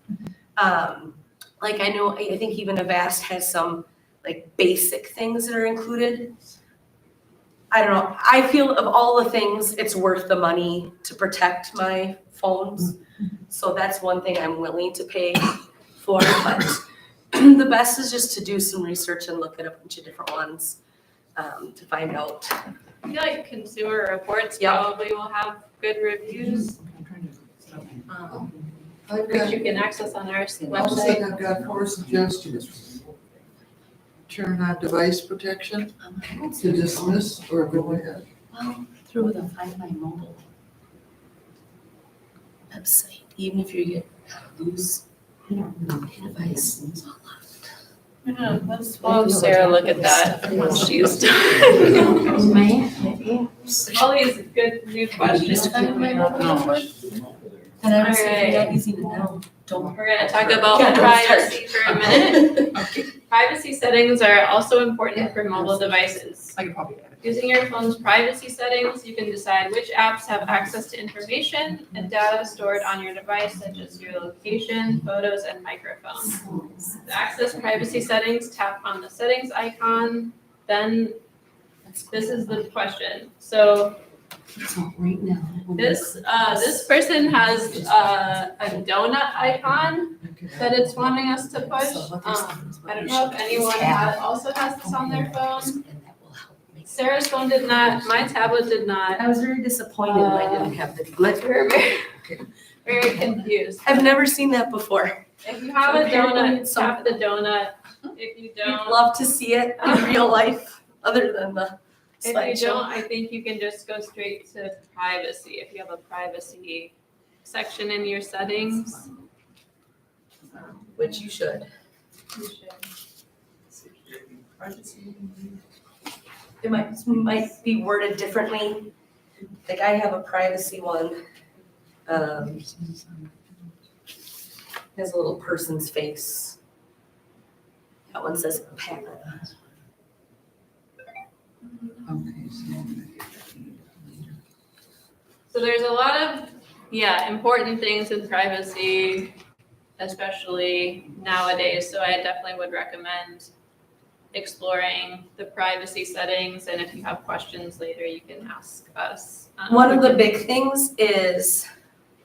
Like I know, I think even Avast has some like basic things that are included. I don't know, I feel of all the things, it's worth the money to protect my phones. So that's one thing I'm willing to pay for, but the best is just to do some research and look at a bunch of different ones to find out. I feel like Consumer Reports Yep. probably will have good reviews, I've which got, you can access on our all of a website. sudden I've got 4 suggestions. Turn on device protection, to dismiss, or go ahead. Through the Find My Mobile website, even if you lose your device. Yeah, let's have Sarah look at that once she's done. Man, All these good new questions. And I was saying that easy to know. Don't. We're gonna talk about Yeah, don't privacy for a minute. Privacy settings are also important for mobile devices. I could probably add it. Using your phone's privacy settings, you can decide which apps have access to information and data stored on your device, such as your location, photos, and microphone. To access privacy settings, tap on the settings icon, then this is the question. So So right now. this person has a donut icon that it's wanting us to push. I don't know if anyone also has this on their phone. Sarah's phone did not, my tablet did not. I was very disappointed when I didn't have the. We're very confused. I've never seen that before. If you have a Apparently donut, it's tap the donut. If you I'd don't, love to see it in real life, other than the if you don't, slideshow. I think you can just go straight to privacy. If you have a privacy section in your settings. Which you should. You should. It might be worded differently. Like I have a privacy one. Has a little person's face. That one says pet. So there's a lot of, important things in privacy, especially nowadays. So I definitely would recommend exploring the privacy settings. And if you have questions later, you can ask us. One of the big things is,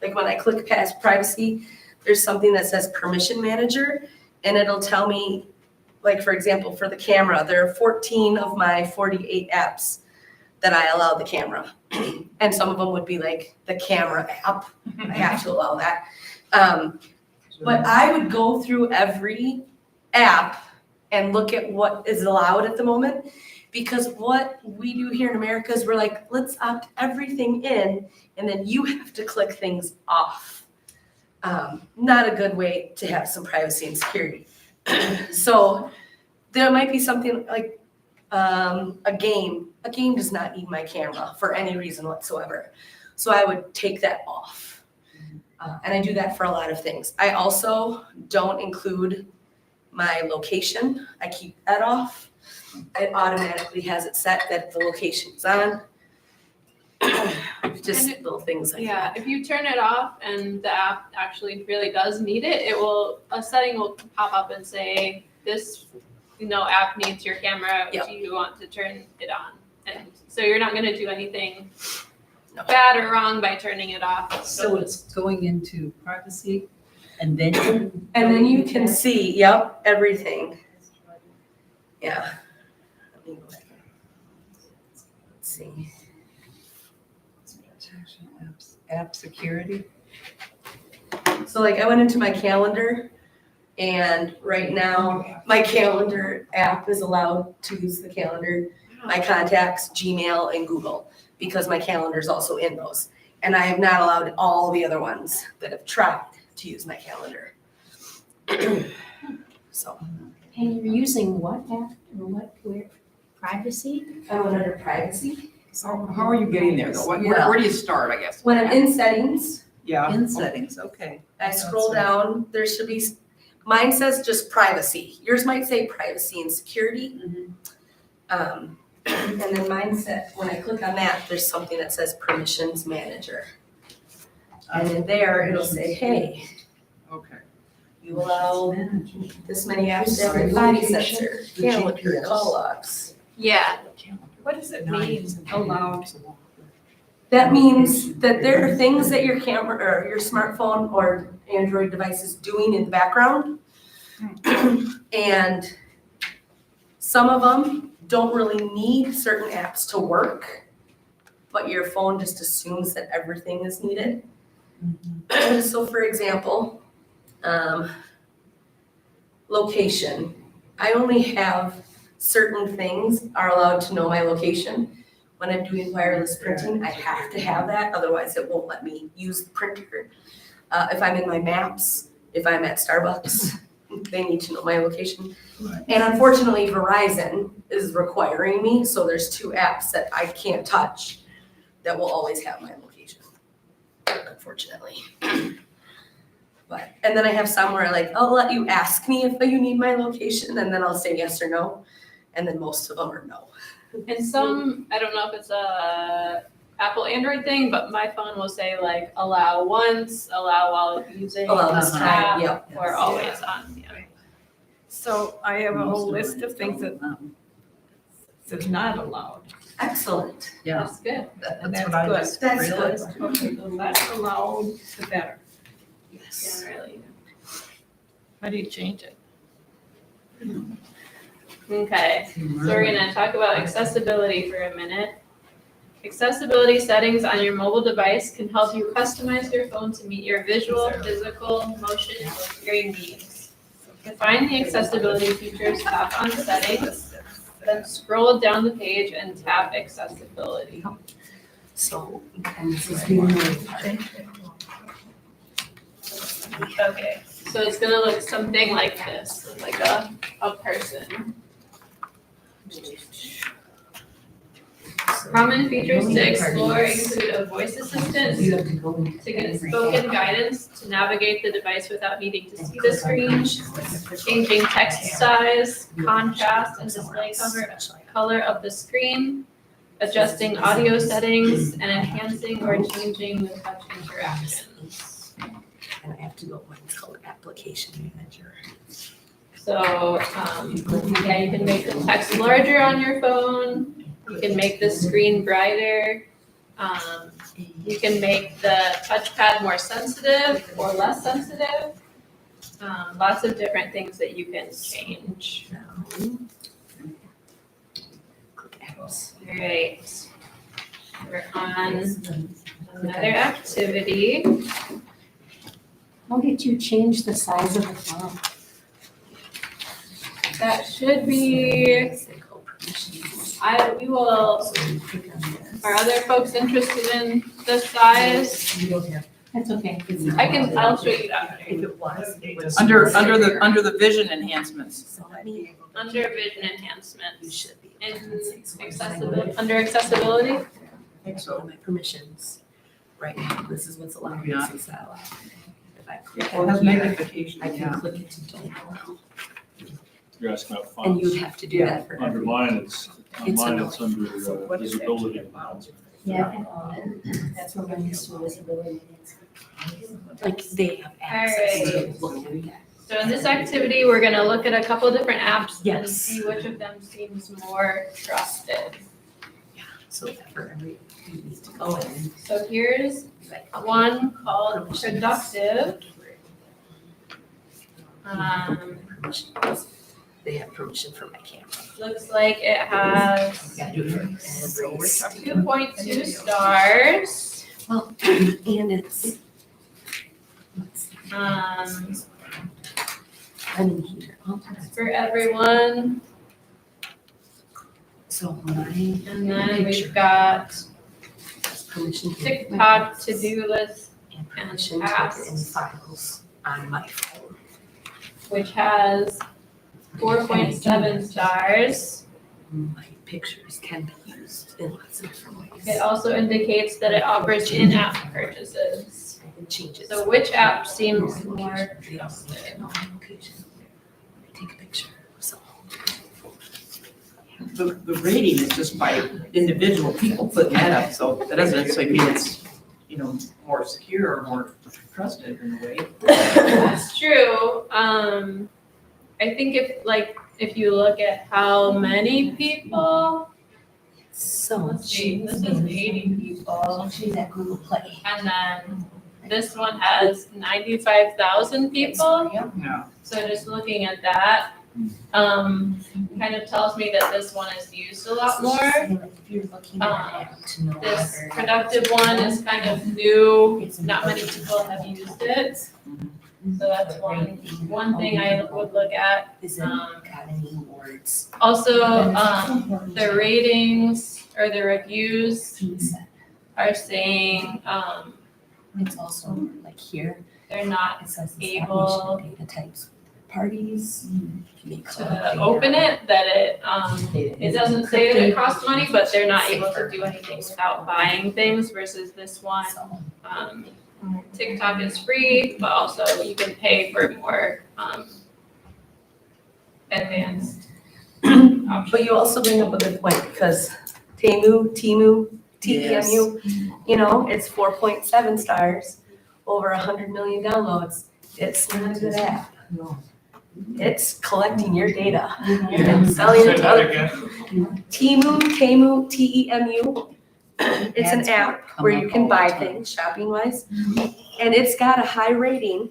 like when I click past privacy, there's something that says permission manager, and it'll tell me, like for example, for the camera, there are 14 of my 48 apps that I allow the camera. And some of them would be like the camera app, I have to allow that. But I would go through every app and look at what is allowed at the moment. Because what we do here in America is we're like, let's opt everything in, and then you have to click things off. Not a good way to have some privacy and security. So there might be something like a game. A game does not need my camera for any reason whatsoever. So I would take that off. And I do that for a lot of things. I also don't include my location. I keep that off. It automatically has it set that the location's on. Just little things like that. If you turn it off and the app actually really does need it, a setting will pop up and say, this, app needs your camera. Yep. Do you want to turn it on? And so you're not gonna do anything No. bad or wrong by turning it off. So it's going into privacy and then. And then you can see, yep, everything. Yeah. Let me go back. Let's see. App security. So like I went into my calendar, and right now my calendar app is allowed to use the calendar, my contacts, Gmail, and Google, because my calendar is also in those. And I have not allowed all the other ones that have tried to use my calendar. So and you're using what app or where? privacy? I went under privacy. How are you getting there though? Where do you start, I guess? When I'm in settings, Yeah. In settings, okay. I scroll down, there should be, mine says just privacy. Yours might say privacy and security. And then mine said, when I click on that, there's something that says permissions manager. And in there, it'll say, hey, Okay. you allow this many apps to have your body sensor, calendar, call logs. Yeah. What does it mean, allowed? That means that there are things that your camera or your smartphone or Android device is doing in the background. And some of them don't really need certain apps to work, but your phone just assumes that everything is needed. So for example, location. I only have certain things are allowed to know my location. When I'm doing wireless printing, I have to have that, otherwise it won't let me use the printer. If I'm in my maps, if I'm at Starbucks, they need to know my location. And unfortunately, Verizon is requiring me, so there's 2 apps that I can't touch that will always have my location, unfortunately. But, and then I have some where like, I'll let you ask me if you need my location, and then I'll say yes or no. And then most of them are no. And some, I don't know if it's a Apple Android thing, but my phone will say like allow once, allow while using Allow this the time, app, yep. or always on. Yeah. So I have a whole list of things that says not allowed. Excellent. Yeah. That's good. And That's what I good. just That's realized. Okay, the less allowed, the better. Yes. Generally. How do you change it? Okay, so we're gonna talk about accessibility for a minute. Accessibility settings on your mobile device can help you customize your phone to meet your visual, physical, motion, and hearing needs. To find the accessibility features, tap on settings, then scroll down the page and tap accessibility. So, and this is being Okay, so it's gonna look something like this, like a person. Common features to explore include a voice assistant to get spoken guidance to navigate the device without needing to see the screen, changing text size, contrast, and display color of the screen, adjusting audio settings, and enhancing or changing the touch interactions. And I have to go, what's called application manager. So, yeah, you can make the text larger on your phone. You can make the screen brighter. You can make the touchpad more sensitive or less sensitive. Lots of different things that you can change. All right. We're on another activity. How did you change the size of the font? That should be, we will, are other folks interested in the size? That's okay. I'll show you that. If it was. Under the vision enhancements. So let me, Under vision you enhancements, should be. in accessibility, under accessibility, I think so. My permissions, right now, this is what's allowed, Yeah. this is not allowed. If I click Well, on it has here, magnification, I can yeah. click it to don't allow. You're asking about And fonts. you'd have to do that for Under every. mine, it's It's under What is visibility. actually allowed? Yeah, that's what I'm used to visibility. Like they have access to look at that. so in this activity, we're gonna look at a couple different apps and Yes. see which of them seems more trusted. So that for every, you need to go in. So here's one called Productive. Permissions. They have permission for my camera. Looks like it has You gotta do it for every. 2.2 stars. Well, and it's. Um, I'm in here. Oh, it's for everyone. So my. And then we've got Permission. to- TikTok to-do list, And permission to tasks. open any files on my phone. which has 4.7 stars. My pictures can be used in lots of different ways. It also indicates that it offers in-app purchases. It changes. So which app seems more trusted? Take a picture. So The rating is just by individual people putting that up, so that doesn't necessarily mean it's, you know, more secure or more trusted in a way. That's true. I think if you look at how many people, so let's see, this is 80 people, She's at Google Play. and then this one has 95,000 people. Yeah. So just looking at that, kind of tells me that this one is used a lot more. If you're looking at it to know This whether- productive one is kind of new, not many people have used it. So that's one thing I would look at. Is it got any awards? Also, the ratings or the reviews are saying, It's also like here, they're not it says able establishing data types, parties. to open it, that it doesn't say that it costs money, but they're not able to do anything without buying things versus this one. TikTok is free, but also you can pay for more, advanced options. But you also bring up a good point because Temu, TEMU, you know, it's 4.7 stars, over 100 million downloads. It's not a good app. It's collecting your data and selling it to other people. Temu, T-E-M-U. It's an app where you can buy things shopping wise. And it's got a high rating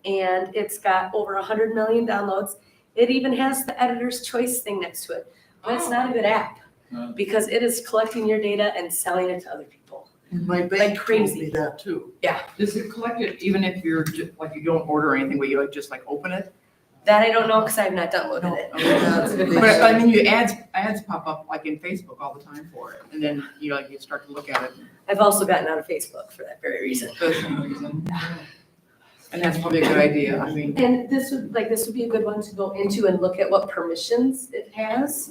and it's got over 100 million downloads. It even has the editor's choice thing next to it. But it's not a good app because it is collecting your data and selling it to other people. And my Like bank told crazy. me that too. Does it collect it even if you're like you don't order anything, but you like just like open it? That I don't know because I have not downloaded it. That's a big But I mean, ads pop up like in Facebook all the time for it, and then you like you start to look at it I've also gotten out of Facebook for that very reason. for some reason. And that's probably a good idea, I mean. And this would be a good one to go into and look at what permissions it has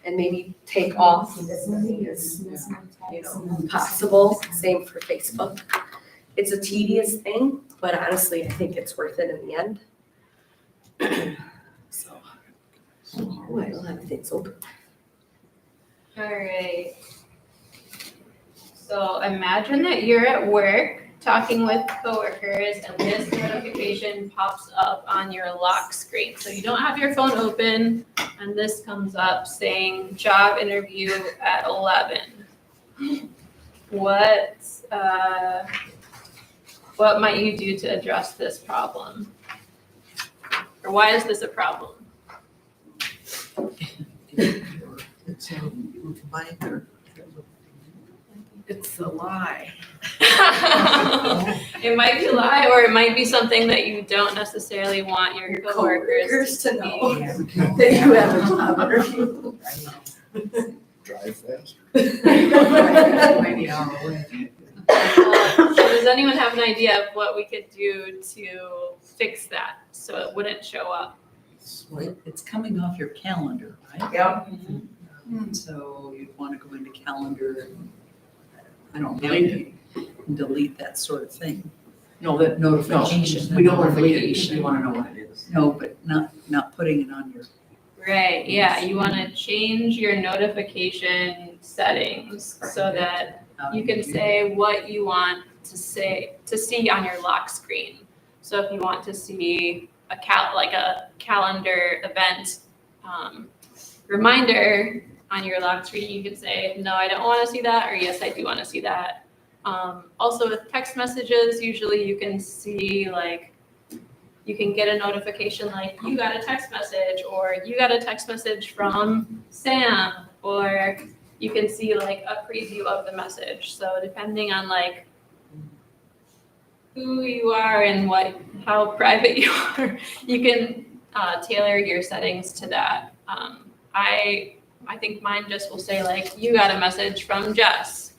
and maybe take off as many as, you know, possible. Same for Facebook. It's a tedious thing, but honestly, I think it's worth it in the end. So, oh, I don't have things open. Alright. So imagine that you're at work talking with coworkers and this notification pops up on your lock screen. So you don't have your phone open and this comes up saying job interview at 11. What might you do to address this problem? Or why is this a problem? It's a reminder. It's a lie. It might be a lie, or it might be something that you don't necessarily want your Your coworkers coworkers to to know know. that you have a job interview. Drive faster. Maybe an hour away. So does anyone have an idea of what we could do to fix that so it wouldn't show up? It's coming off your calendar, right? Yeah. So you'd want to go into calendar, I don't know, and delete that sort of thing. No, that Notification. We don't want to delete it, we want to know what it is. No, but not putting it on your, Right, yeah, you want to change your notification settings so that you can say what you want to see on your lock screen. So if you want to see a calendar event reminder on your lock screen, you can say, no, I don't want to see that, or yes, I do want to see that. Also with text messages, usually you can see you can get a notification like you got a text message, or you got a text message from Sam, or you can see like a preview of the message. So depending on who you are and how private you are, you can tailor your settings to that. I think mine just will say you got a message from Jess,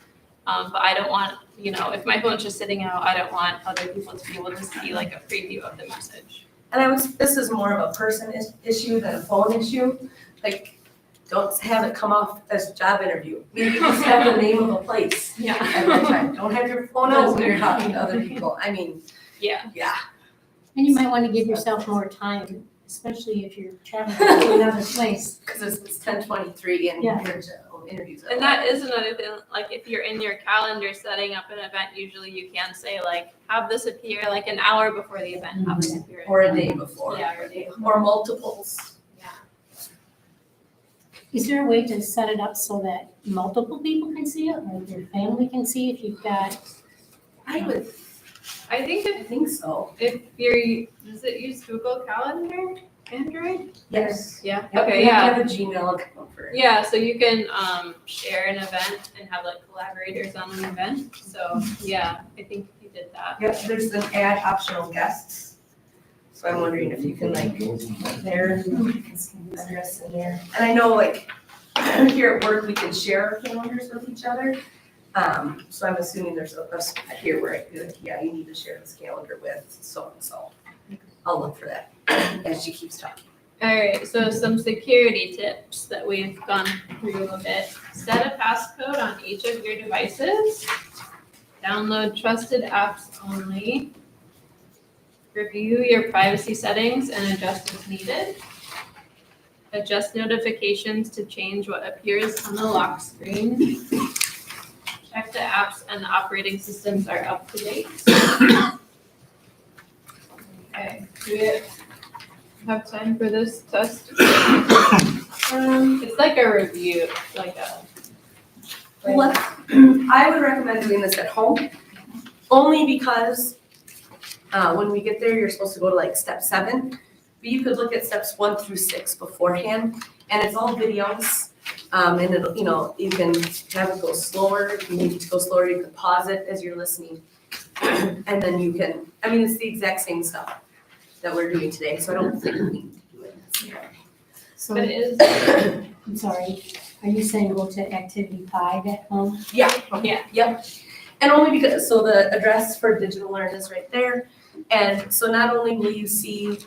but I don't want, if my phone's just sitting out, I don't want other people to be able to see a preview of the message. And this is more of a person issue than a phone issue. don't have it come off as a job interview. Maybe just have the name of a place Yeah. at that time. Don't have your phone out when you're talking to other people. I mean, Yeah. yeah. And you might want to give yourself more time, especially if you're traveling to another place. Because it's 10:23 and Yeah. your interviews. And that is another thing, like if you're in your calendar setting up an event, usually you can say like, have this appear like an hour before the event, have this appear. Or a day before. Yeah, or a day before. Or multiples. Is there a way to set it up so that multiple people can see it, or your family can see if you've got? I would, I think I think so. if you're, does it use Google Calendar, Android? Yes. Yeah, Yep, okay, we yeah. have a Gmail account for it. Yeah, so you can share an event and have like collaborators on an event. So yeah, I think if you did that. Yep, there's an add optional guests. So I'm wondering if you can like, their address in there. And I know like, here at work, we can share our calendars with each other. So I'm assuming there's a spot here where I feel like, yeah, you need to share this calendar with so-and-so. I'll look for that as she keeps talking. All right, so some security tips that we've gone through a bit. Set a passcode on each of your devices. Download trusted apps only. Review your privacy settings and adjust as needed. Adjust notifications to change what appears on the lock screen. Check the apps and the operating systems are up to date. Okay, do we have time for this test? It's like a review, like a. Well, I would recommend doing this at home, only because when we get there, you're supposed to go to like step 7. But you could look at steps 1 through 6 beforehand, and it's all videos. And it'll, you know, you can have it go slower. If you need to go slower, you can pause it as you're listening. And then you can, I mean, it's the exact same stuff that we're doing today, so I don't think we need to do it. So, But it is, I'm sorry, are you saying go to activity 5 at home? Yeah. Yeah. Yep. And only because, so the address for Digital Learn is right there. And so not only will you see,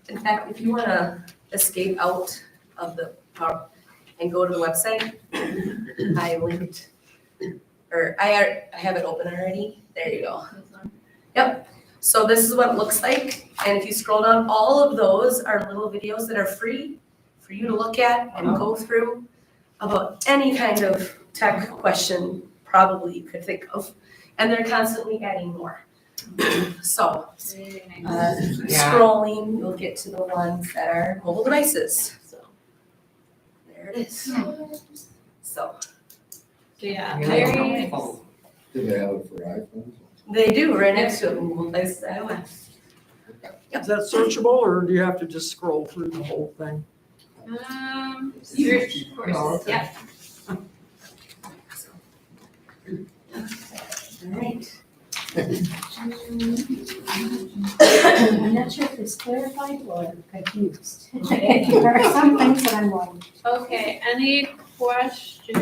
in fact, if you want to escape out of the power and go to the website, I linked, or I have it open already. There you go. Yep. So this is what it looks like. And if you scroll down, all of those are little videos that are free for you to look at and go through about any kind of tech question probably you could think of. And they're constantly adding more. So scrolling, you'll get to the ones that are mobile devices. So there it is. So yeah, Yeah. very, Do they have it for iPhones? they do right next to it, mobile devices, iOS. Is that searchable, or do you have to just scroll through the whole thing? search courses, yeah. All right. I'm not sure if it's clarified or confused. There are some things that I'm wondering. Okay, any questions?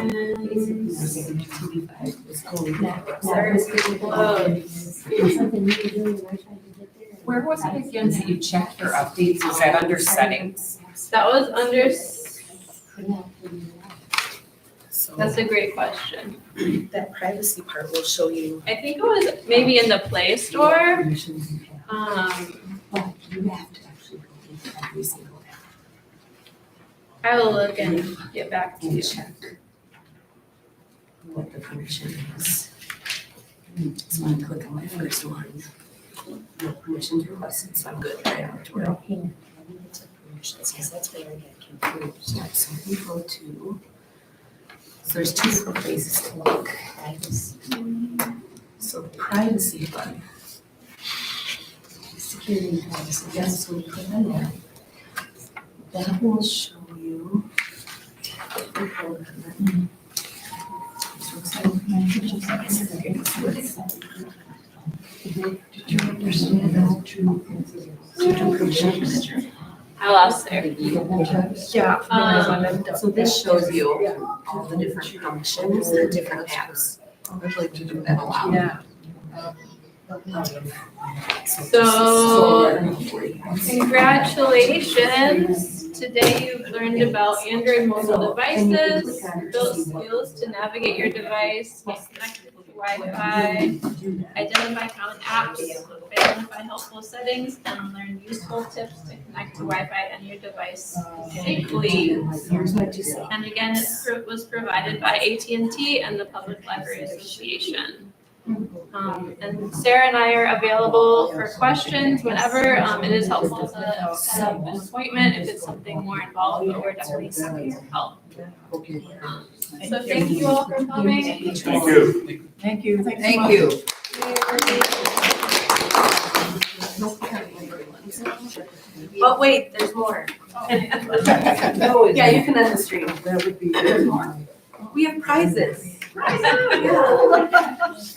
Something you can do, and I tried to get there. Where was it again that you checked for updates? Was that under settings? That was under, So that's a great question. that privacy part will show you. I think it was maybe in the Play Store. But you have to actually go into every single app I will look and get back to you. and check what the permission is. So I click on my first one. No permissions requested, so I'm good right on to where. Because that's where I get confused. So we go to, so there's 2 different places to look. So the privacy button. Security and privacy, yes, so we click on that. That will show you. Did you understand how to I lost there. Yeah. So this shows you all the different permissions, the different apps. I'd like to do that a lot. Yeah. So, congratulations Today you've learned about Android mobile devices, built skills to navigate your device, get connected to Wi-Fi, identify common apps, identify helpful settings, and learn useful tips to connect to Wi-Fi on your device safely. And again, it was provided by AT&T and the Public Library Association. And Sarah and I are available for questions whenever. It is helpful to set up an appointment if it's something more involved, but we're definitely happy to help. Okay. So thank you all for coming. Thank you. Thank you. Thank you. But wait, there's more. No, Yeah, you can end the stream. that would be good. We have prizes. Yeah.